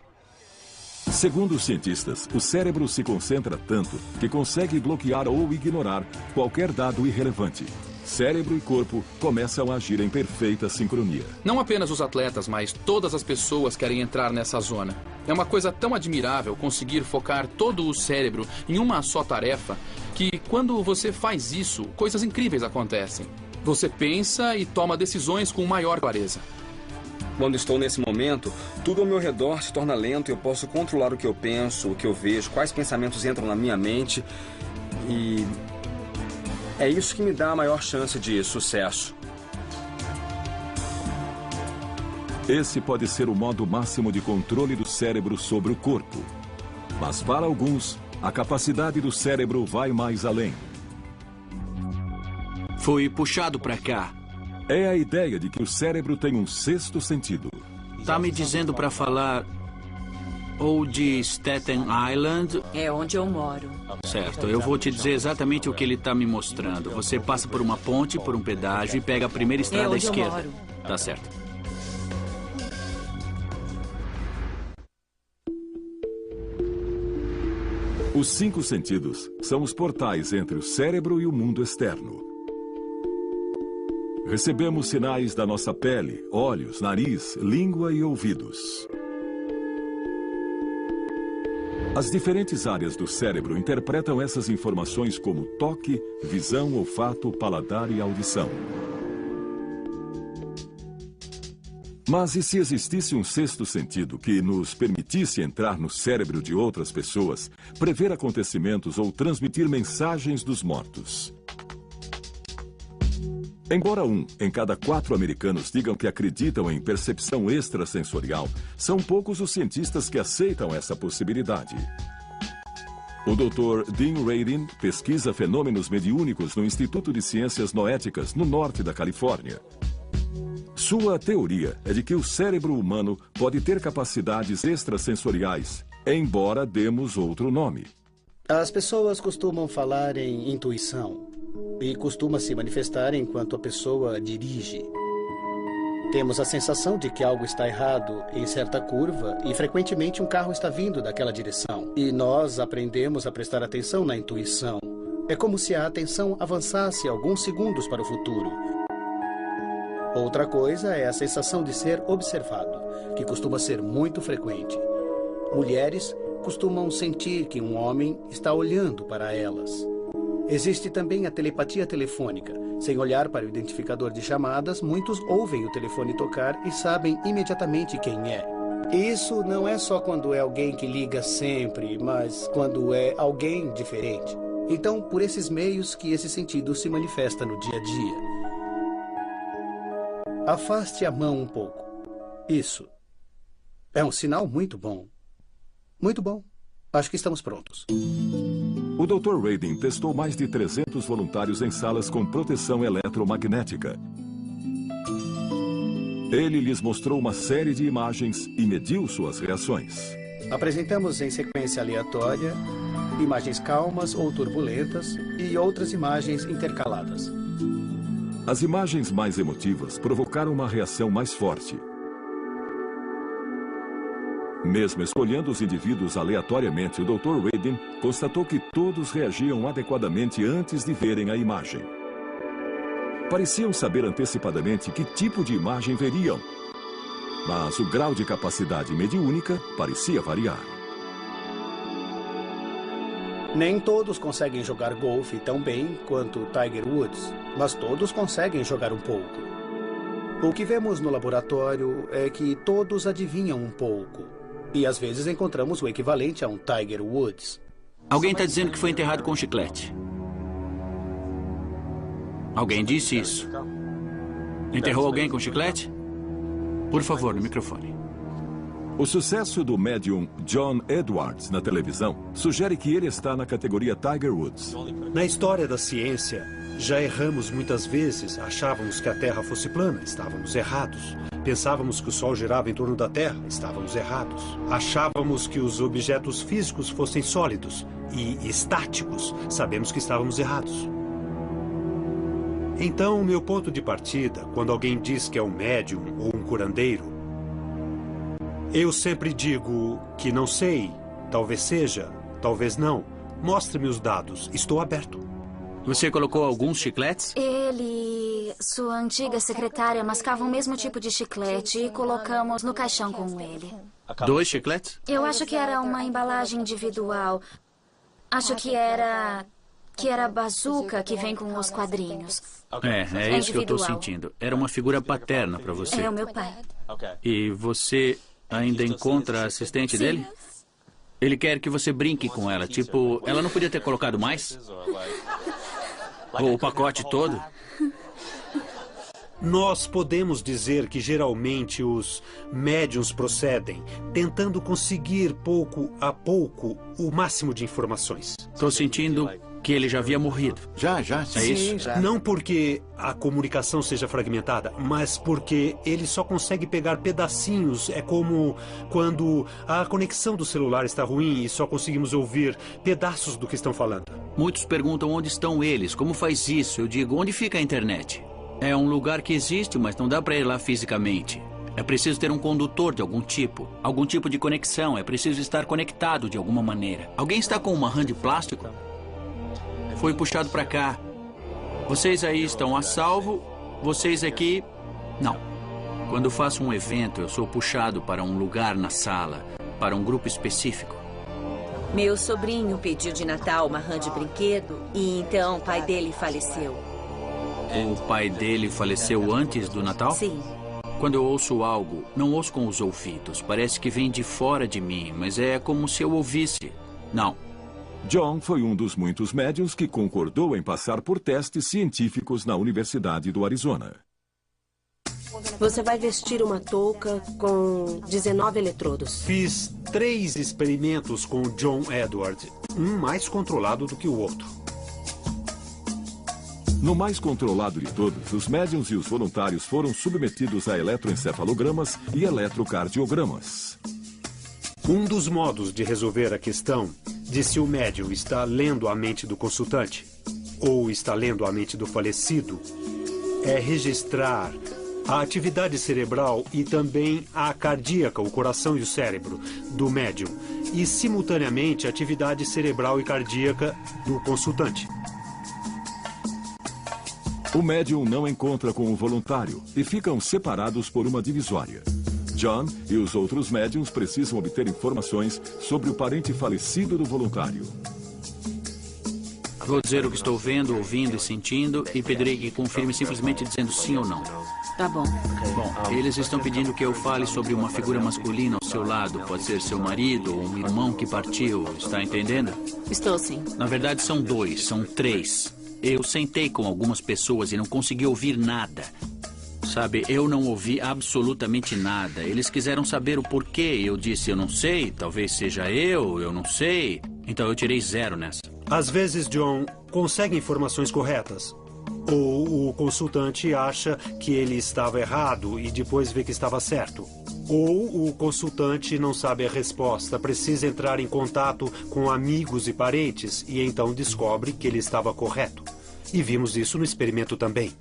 Segundo os cientistas, o cérebro se concentra tanto que consegue bloquear ou ignorar qualquer dado irrelevante. Cérebro e corpo começam a agir em perfeita sincronia. Não apenas os atletas, mas todas as pessoas querem entrar nessa zona. É uma coisa tão admirável conseguir focar todo o cérebro em uma só tarefa que, quando você faz isso, coisas incríveis acontecem. Você pensa e toma decisões com maior clareza. Quando estou nesse momento, tudo ao meu redor se torna lento e eu posso controlar o que eu penso, o que eu vejo, quais pensamentos entram na minha mente. E é isso que me dá a maior chance de sucesso. Esse pode ser o modo máximo de controle do cérebro sobre o corpo. Mas para alguns, a capacidade do cérebro vai mais além. Fui puxado para cá. É a ideia de que o cérebro tem um sexto sentido. Tá me dizendo para falar ou de Staten Island. É onde eu moro. Certo, eu vou te dizer exatamente o que ele tá me mostrando. Você passa por uma ponte, por um pedágio e pega a primeira estrada à esquerda. Eu moro. Tá certo. Os 5 sentidos são os portais entre o cérebro e o mundo externo. Recebemos sinais da nossa pele, olhos, nariz, língua e ouvidos. As diferentes áreas do cérebro interpretam essas informações como toque, visão, olfato, paladar e audição. Mas e se existisse um sexto sentido que nos permitisse entrar no cérebro de outras pessoas, prever acontecimentos ou transmitir mensagens dos mortos? Embora 1 em cada 4 americanos digam que acreditam em percepção extrasensorial, são poucos os cientistas que aceitam essa possibilidade. O Dr. Dean Radin pesquisa fenômenos mediúnicos no Instituto de Ciências Noéticas, no norte da Califórnia. Sua teoria é de que o cérebro humano pode ter capacidades extrasensoriais, embora demos outro nome. As pessoas costumam falar em intuição e costuma se manifestar enquanto a pessoa dirige. Temos a sensação de que algo está errado em certa curva e frequentemente um carro está vindo daquela direção. E nós aprendemos a prestar atenção na intuição. É como se a atenção avançasse alguns segundos para o futuro. Outra coisa é a sensação de ser observado, que costuma ser muito frequente. Mulheres costumam sentir que um homem está olhando para elas. Existe também a telepatia telefônica. Sem olhar para o identificador de chamadas, muitos ouvem o telefone tocar e sabem imediatamente quem é. Isso não é só quando é alguém que liga sempre, mas quando é alguém diferente. Então, por esses meios que esse sentido se manifesta no dia a dia. Afaste a mão um pouco. Isso. É um sinal muito bom. Muito bom. Acho que estamos prontos. O Dr. Radin testou mais de 300 voluntários em salas com proteção eletromagnética. Ele lhes mostrou uma série de imagens e mediu suas reações. Apresentamos em sequência aleatória, imagens calmas ou turbulentas e outras imagens intercaladas. As imagens mais emotivas provocaram uma reação mais forte. Mesmo escolhendo os indivíduos aleatoriamente, o Dr. Radin constatou que todos reagiam adequadamente antes de verem a imagem. Pareciam saber antecipadamente que tipo de imagem veriam, mas o grau de capacidade mediúnica parecia variar. Nem todos conseguem jogar golfe tão bem quanto Tiger Woods, mas todos conseguem jogar um pouco. O que vemos no laboratório é que todos adivinham um pouco. E às vezes encontramos o equivalente a um Tiger Woods. Alguém está dizendo que foi enterrado com chiclete. Alguém disse isso. Enterrou alguém com chiclete? Por favor, no microfone. O sucesso do médium John Edwards na televisão sugere que ele está na categoria Tiger Woods. Na história da ciência, já erramos muitas vezes. Achávamos que a Terra fosse plana, estávamos errados. Pensávamos que o Sol girava em torno da Terra, estávamos errados. Achávamos que os objetos físicos fossem sólidos e estáticos, sabemos que estávamos errados. Então, o meu ponto de partida, quando alguém diz que é um médium ou um curandeiro, eu sempre digo que não sei, talvez seja, talvez não. Mostre-me os dados, estou aberto. Você colocou alguns chicletes? Ele e sua antiga secretária mascavam o mesmo tipo de chiclete e colocamos no caixão com ele. 2 chicletes? Eu acho que era uma embalagem individual. Acho que era a bazuca que vem com os quadrinhos. É isso que eu estou sentindo. Era uma figura paterna para você. É o meu pai. E você ainda encontra a assistente dele? Ele quer que você brinque com ela. Tipo, ela não podia ter colocado mais? Ou o pacote todo? Nós podemos dizer que geralmente os médiuns procedem tentando conseguir pouco a pouco o máximo de informações. Estou sentindo que ele já havia morrido. Já. É isso? Já. Não porque a comunicação seja fragmentada, mas porque ele só consegue pegar pedacinhos. É como quando a conexão do celular está ruim e só conseguimos ouvir pedaços do que estão falando. Muitos perguntam onde estão eles, como faz isso? Eu digo, onde fica a internet? É um lugar que existe, mas não dá para ir lá fisicamente. É preciso ter um condutor de algum tipo de conexão, é preciso estar conectado de alguma maneira. Alguém está com uma rã de plástico? Foi puxado para cá. Vocês aí estão a salvo, vocês aqui, não. Quando faço um evento, eu sou puxado para um lugar na sala, para um grupo específico. Meu sobrinho pediu de Natal uma rã de brinquedo e então o pai dele faleceu. O pai dele faleceu antes do Natal? Sim. Quando eu ouço algo, não ouço com os ouvidos. Parece que vem de fora de mim, mas é como se eu ouvisse. Não. John foi um dos muitos médiuns que concordou em passar por testes científicos na Universidade do Arizona. Você vai vestir uma touca com 19 eletrodos. Fiz 3 experimentos com o John Edward, um mais controlado do que o outro. No mais controlado de todos, os médiuns e os voluntários foram submetidos a eletroencefalogramas e eletrocardiogramas. Um dos modos de resolver a questão de se o médium está lendo a mente do consultante ou está lendo a mente do falecido é registrar A atividade cerebral e também a cardíaca, o coração e o cérebro, do médium. E, simultaneamente, a atividade cerebral e cardíaca do consultante. O médium não encontra com o voluntário e ficam separados por uma divisória. John e os outros médiums precisam obter informações sobre o parente falecido do voluntário. Vou dizer o que estou vendo, ouvindo e sentindo e pedirei que confirme simplesmente dizendo sim ou não. Tá bom. Bom, eles estão pedindo que eu fale sobre uma figura masculina ao seu lado. Pode ser seu marido ou um irmão que partiu. Está entendendo? Estou sim. Na verdade, são 2, são 3. Eu sentei com algumas pessoas e não consegui ouvir nada. Sabe, eu não ouvi absolutamente nada. Eles quiseram saber o porquê. Eu disse, eu não sei. Talvez seja eu não sei. Então eu tirei 0 nessa. Às vezes, John consegue informações corretas. Ou o consultante acha que ele estava errado e depois vê que estava certo. Ou o consultante não sabe a resposta, precisa entrar em contato com amigos e parentes e então descobre que ele estava correto. E vimos isso no experimento também.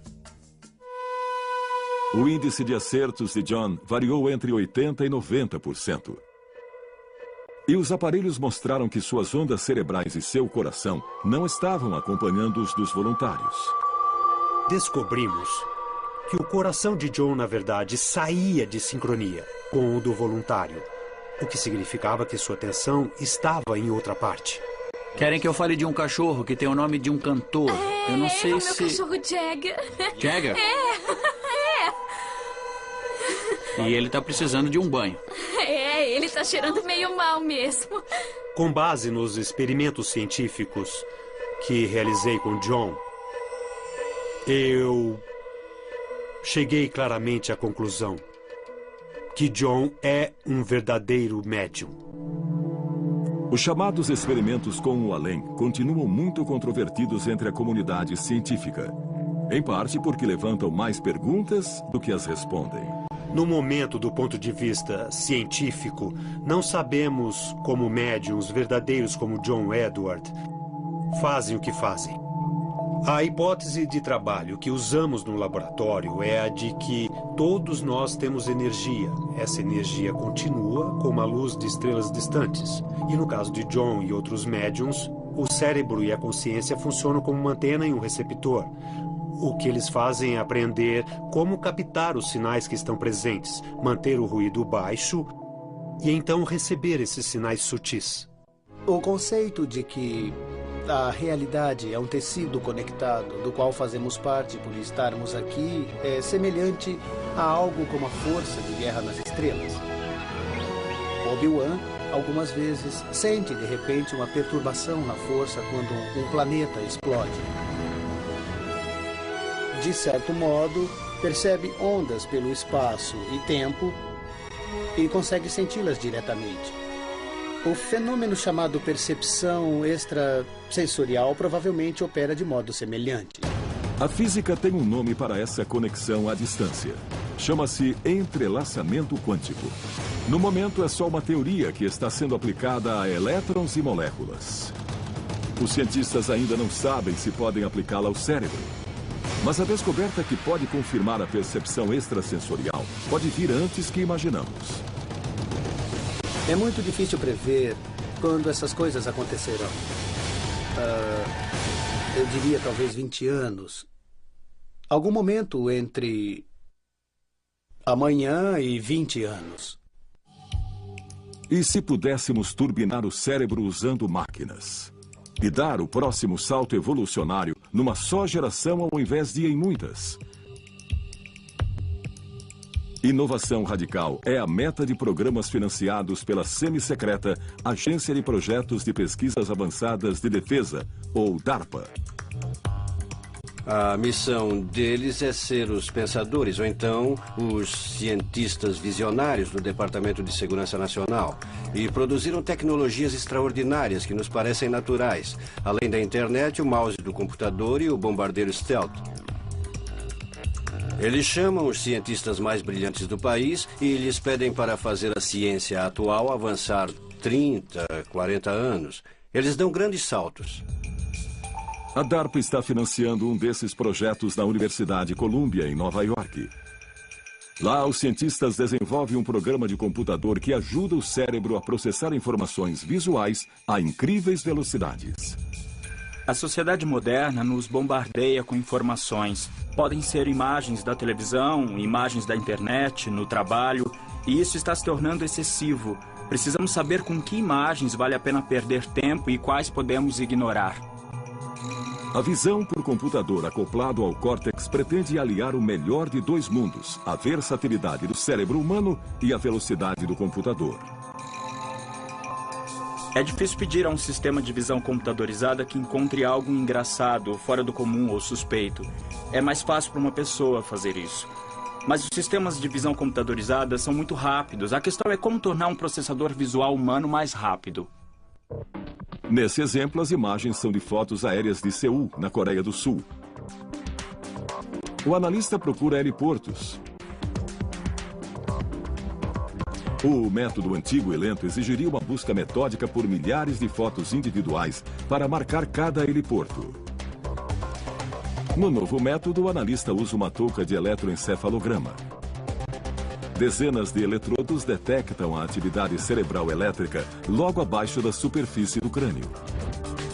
O índice de acertos de John variou entre 80% e 90%. E os aparelhos mostraram que suas ondas cerebrais e seu coração não estavam acompanhando os dos voluntários. Descobrimos que o coração de John, na verdade, saía de sincronia com o do voluntário, o que significava que sua atenção estava em outra parte. Querem que eu fale de um cachorro que tem o nome de um cantor? Eu não sei o se... meu cachorro Jagger. Jagger? É. E ele tá precisando de um banho. Ele tá cheirando meio mal mesmo. Com base nos experimentos científicos que realizei com John, eu cheguei claramente à conclusão que John é um verdadeiro médium. Os chamados experimentos com o além continuam muito controvertidos entre a comunidade científica, em parte porque levantam mais perguntas do que as respondem. No momento, do ponto de vista científico, não sabemos como médiums verdadeiros como John Edward fazem o que fazem. A hipótese de trabalho que usamos no laboratório é a de que todos nós temos energia. Essa energia continua como a luz de estrelas distantes. E no caso de John e outros médiums, o cérebro e a consciência funcionam como uma antena e um receptor. O que eles fazem é aprender como captar os sinais que estão presentes, manter o ruído baixo e então receber esses sinais sutis. O conceito de que a realidade é um tecido conectado do qual fazemos parte por estarmos aqui é semelhante a algo como a força de Guerra nas Estrelas. Obi-Wan, algumas vezes, sente de repente uma perturbação na força quando um planeta explode. De certo modo, percebe ondas pelo espaço e tempo e consegue senti-las diretamente. O fenômeno chamado percepção extrasensorial provavelmente opera de modo semelhante. A física tem um nome para essa conexão à distância. Chama-se entrelaçamento quântico. No momento, é só uma teoria que está sendo aplicada a elétrons e moléculas. Os cientistas ainda não sabem se podem aplicá-la ao cérebro. Mas a descoberta que pode confirmar a percepção extrasensorial pode vir antes que imaginamos. É muito difícil prever quando essas coisas acontecerão. Eu diria talvez 20 anos. Algum momento entre amanhã e 20 anos. E se pudéssemos turbinar o cérebro usando máquinas? E dar o próximo salto evolucionário numa só geração ao invés de em muitas? Inovação radical é a meta de programas financiados pela semi-secreta Agência de Projetos de Pesquisas Avançadas de Defesa, ou DARPA. A missão deles é ser os pensadores, ou então os cientistas visionários do Departamento de Segurança Nacional. E produziram tecnologias extraordinárias que nos parecem naturais, além da internet, o mouse do computador e o bombardeiro stealth. Eles chamam os cientistas mais brilhantes do país e lhes pedem para fazer a ciência atual avançar 30, 40 anos. Eles dão grandes saltos. A DARPA está financiando um desses projetos na Universidade Columbia, em Nova York. Lá, os cientistas desenvolvem um programa de computador que ajuda o cérebro a processar informações visuais a incríveis velocidades. A sociedade moderna nos bombardeia com informações. Podem ser imagens da televisão, imagens da internet, no trabalho, e isso está se tornando excessivo. Precisamos saber com que imagens vale a pena perder tempo e quais podemos ignorar. A visão por computador acoplado ao córtex pretende aliar o melhor de dois mundos, a versatilidade do cérebro humano e a velocidade do computador. É difícil pedir a um sistema de visão computadorizada que encontre algo engraçado, fora do comum ou suspeito. É mais fácil para uma pessoa fazer isso. Mas os sistemas de visão computadorizada são muito rápidos. A questão é como tornar um processador visual humano mais rápido. Nesse exemplo, as imagens são de fotos aéreas de Seul, na Coreia do Sul. O analista procura heliportos. O método antigo e lento exigiria uma busca metódica por milhares de fotos individuais para marcar cada heliporto. No novo método, o analista usa uma touca de eletroencefalograma. Dezenas de eletrodos detectam a atividade cerebral elétrica logo abaixo da superfície do crânio.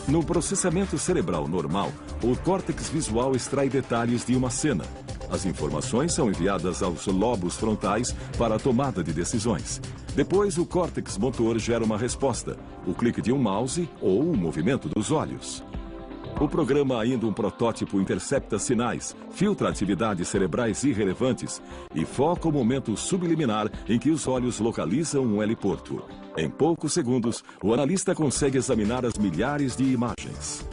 No processamento cerebral normal, o córtex visual extrai detalhes de uma cena. As informações são enviadas aos lobos frontais para a tomada de decisões. Depois, o córtex motor gera uma resposta, o clique de um mouse ou o movimento dos olhos. O programa, ainda um protótipo, intercepta sinais, filtra atividades cerebrais irrelevantes e foca o momento subliminar em que os olhos localizam um heliporto. Em poucos segundos, o analista consegue examinar as milhares de imagens.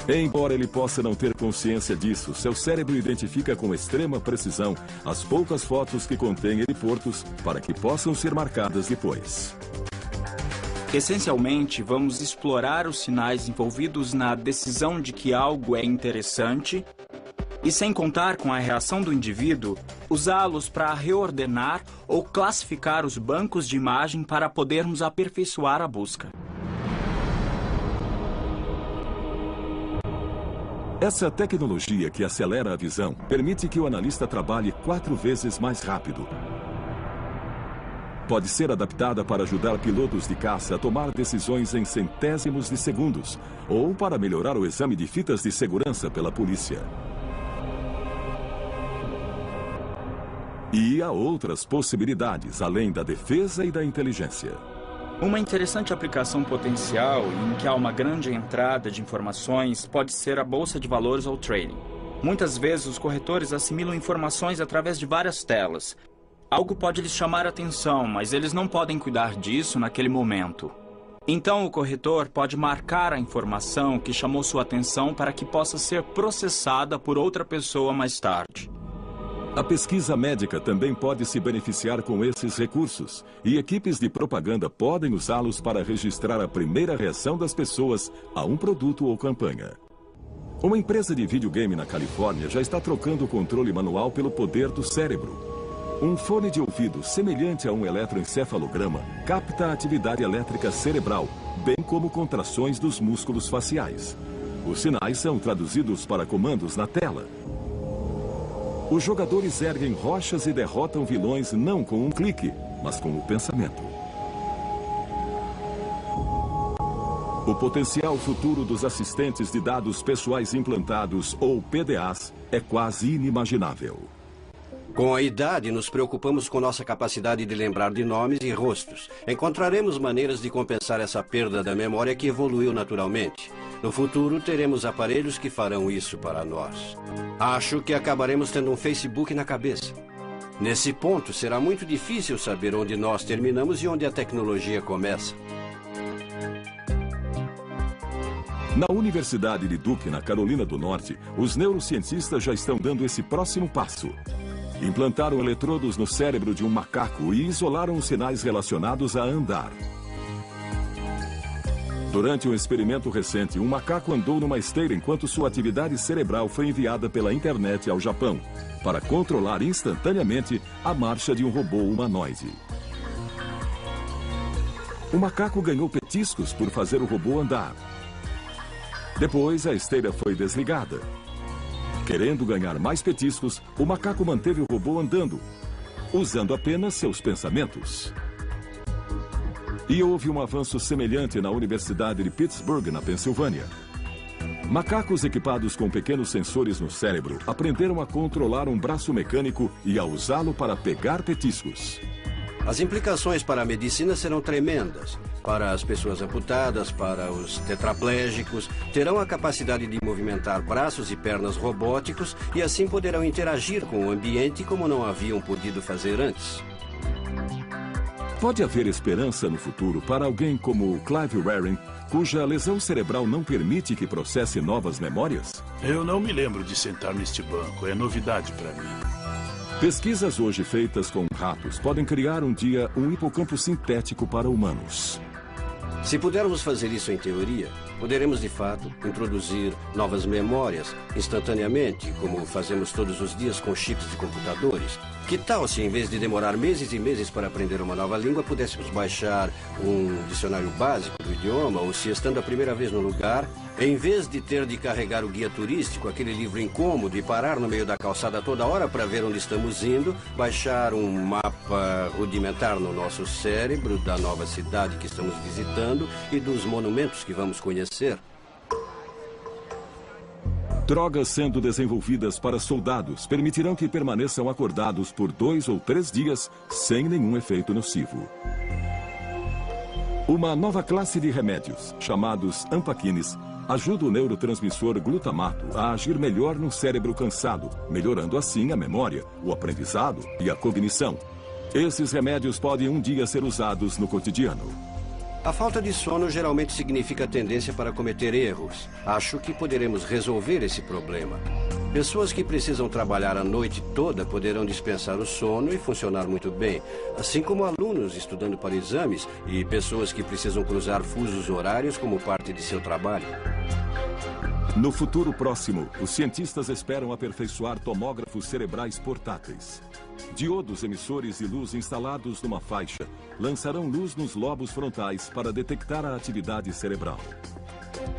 Embora ele possa não ter consciência disso, seu cérebro identifica com extrema precisão as poucas fotos que contêm heliportos para que possam ser marcadas depois. Essencialmente, vamos explorar os sinais envolvidos na decisão de que algo é interessante e, sem contar com a reação do indivíduo, usá-los para reordenar ou classificar os bancos de imagem para podermos aperfeiçoar a busca. Essa tecnologia que acelera a visão permite que o analista trabalhe 4 vezes mais rápido. Pode ser adaptada para ajudar pilotos de caça a tomar decisões em centésimos de segundos ou para melhorar o exame de fitas de segurança pela polícia. E há outras possibilidades, além da defesa e da inteligência. Uma interessante aplicação potencial em que há uma grande entrada de informações pode ser a bolsa de valores ou trading. Muitas vezes os corretores assimilam informações através de várias telas. Algo pode lhes chamar a atenção, mas eles não podem cuidar disso naquele momento. Então o corretor pode marcar a informação que chamou sua atenção para que possa ser processada por outra pessoa mais tarde. A pesquisa médica também pode se beneficiar com esses recursos, e equipes de propaganda podem usá-los para registrar a primeira reação das pessoas a um produto ou campanha. Uma empresa de videogame na Califórnia já está trocando o controle manual pelo poder do cérebro. Um fone de ouvido semelhante a um eletroencefalograma capta a atividade elétrica cerebral, bem como contrações dos músculos faciais. Os sinais são traduzidos para comandos na tela. Os jogadores erguem rochas e derrotam vilões não com um clique, mas com o pensamento. O potencial futuro dos assistentes de dados pessoais implantados, ou PDAs, é quase inimaginável. Com a idade, nos preocupamos com nossa capacidade de lembrar de nomes e rostos. Encontraremos maneiras de compensar essa perda da memória que evoluiu naturalmente. No futuro, teremos aparelhos que farão isso para nós. Acho que acabaremos tendo um Facebook na cabeça. Nesse ponto, será muito difícil saber onde nós terminamos e onde a tecnologia começa. Na Universidade de Duke, na Carolina do Norte, os neurocientistas já estão dando esse próximo passo. Implantaram eletrodos no cérebro de um macaco e isolaram os sinais relacionados a andar. Durante um experimento recente, um macaco andou numa esteira enquanto sua atividade cerebral foi enviada pela internet ao Japão, para controlar instantaneamente a marcha de um robô humanoide. O macaco ganhou petiscos por fazer o robô andar. Depois, a esteira foi desligada. Querendo ganhar mais petiscos, o macaco manteve o robô andando, usando apenas seus pensamentos. E houve um avanço semelhante na Universidade de Pittsburgh, na Pensilvânia. Macacos equipados com pequenos sensores no cérebro aprenderam a controlar um braço mecânico e a usá-lo para pegar petiscos. As implicações para a medicina serão tremendas. Para as pessoas amputadas, para os tetraplégicos, terão a capacidade de movimentar braços e pernas robóticos e assim poderão interagir com o ambiente como não haviam podido fazer antes. Pode haver esperança no futuro para alguém como Clive Waring, cuja lesão cerebral não permite que processe novas memórias? Eu não me lembro de sentar neste banco. É novidade para mim. Pesquisas hoje feitas com ratos podem criar um dia um hipocampo sintético para humanos. Se pudermos fazer isso em teoria, poderemos de fato introduzir novas memórias instantaneamente, como fazemos todos os dias com chips de computadores. Que tal se, em vez de demorar meses e meses para aprender uma nova língua, pudéssemos baixar um dicionário básico do idioma, ou se, estando a primeira vez no lugar, em vez de ter de carregar o guia turístico, aquele livro incômodo, e parar no meio da calçada toda hora para ver onde estamos indo, baixar um mapa rudimentar no nosso cérebro da nova cidade que estamos visitando e dos monumentos que vamos conhecer. Drogas sendo desenvolvidas para soldados permitirão que permaneçam acordados por 2 ou 3 dias sem nenhum efeito nocivo. Uma nova classe de remédios, chamados ampaquines, ajuda o neurotransmissor glutamato a agir melhor no cérebro cansado, melhorando assim a memória, o aprendizado e a cognição. Esses remédios podem um dia ser usados no cotidiano. A falta de sono geralmente significa tendência para cometer erros. Acho que poderemos resolver esse problema. Pessoas que precisam trabalhar a noite toda poderão dispensar o sono e funcionar muito bem, assim como alunos estudando para exames e pessoas que precisam cruzar fusos horários como parte de seu trabalho. No futuro próximo, os cientistas esperam aperfeiçoar tomógrafos cerebrais portáteis. Diodos emissores de luz instalados numa faixa lançarão luz nos lobos frontais para detectar a atividade cerebral.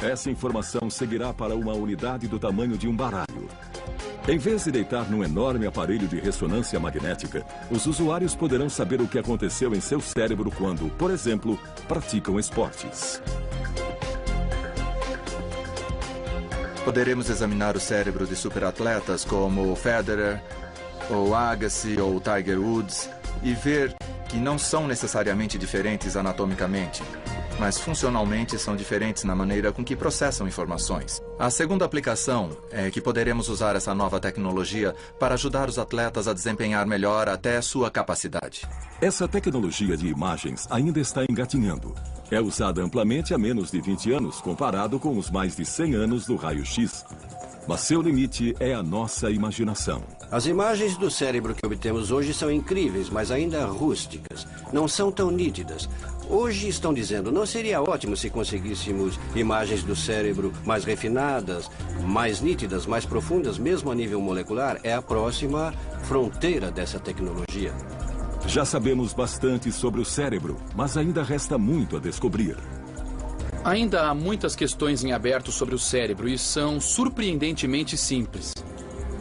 Essa informação seguirá para uma unidade do tamanho de um baralho. Em vez de deitar num enorme aparelho de ressonância magnética, os usuários poderão saber o que aconteceu em seu cérebro quando, por exemplo, praticam esportes. Poderemos examinar o cérebro de superatletas como Federer, ou Agassi, ou Tiger Woods, e ver que não são necessariamente diferentes anatomicamente, mas funcionalmente são diferentes na maneira com que processam informações. A segunda aplicação é que poderemos usar essa nova tecnologia para ajudar os atletas a desempenhar melhor até a sua capacidade. Essa tecnologia de imagens ainda está engatinhando. É usada amplamente há menos de 20 anos, comparado com os mais de 100 anos do raio-x. Mas seu limite é a nossa imaginação. As imagens do cérebro que obtemos hoje são incríveis, mas ainda rústicas. Não são tão nítidas. Hoje estão dizendo, não seria ótimo se conseguíssemos imagens do cérebro mais refinadas, mais nítidas, mais profundas, mesmo a nível molecular? É a próxima fronteira dessa tecnologia. Já sabemos bastante sobre o cérebro, mas ainda resta muito a descobrir. Ainda há muitas questões em aberto sobre o cérebro e são surpreendentemente simples.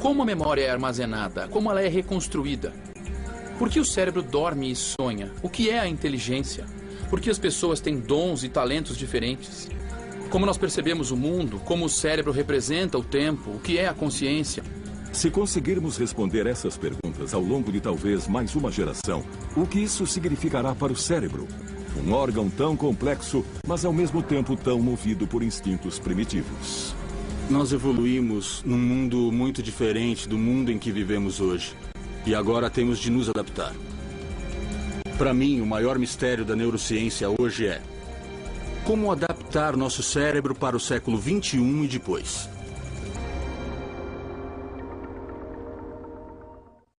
Como a memória é armazenada? Como ela é reconstruída? Por que o cérebro dorme e sonha? O que é a inteligência? Por que as pessoas têm dons e talentos diferentes? Como nós percebemos o mundo? Como o cérebro representa o tempo? O que é a consciência? Se conseguirmos responder essas perguntas ao longo de talvez mais uma geração, o que isso significará para o cérebro? Um órgão tão complexo, mas ao mesmo tempo tão movido por instintos primitivos. Nós evoluímos num mundo muito diferente do mundo em que vivemos hoje. E agora temos de nos adaptar. Para mim, o maior mistério da neurociência hoje é como adaptar nosso cérebro para o século XXI e depois.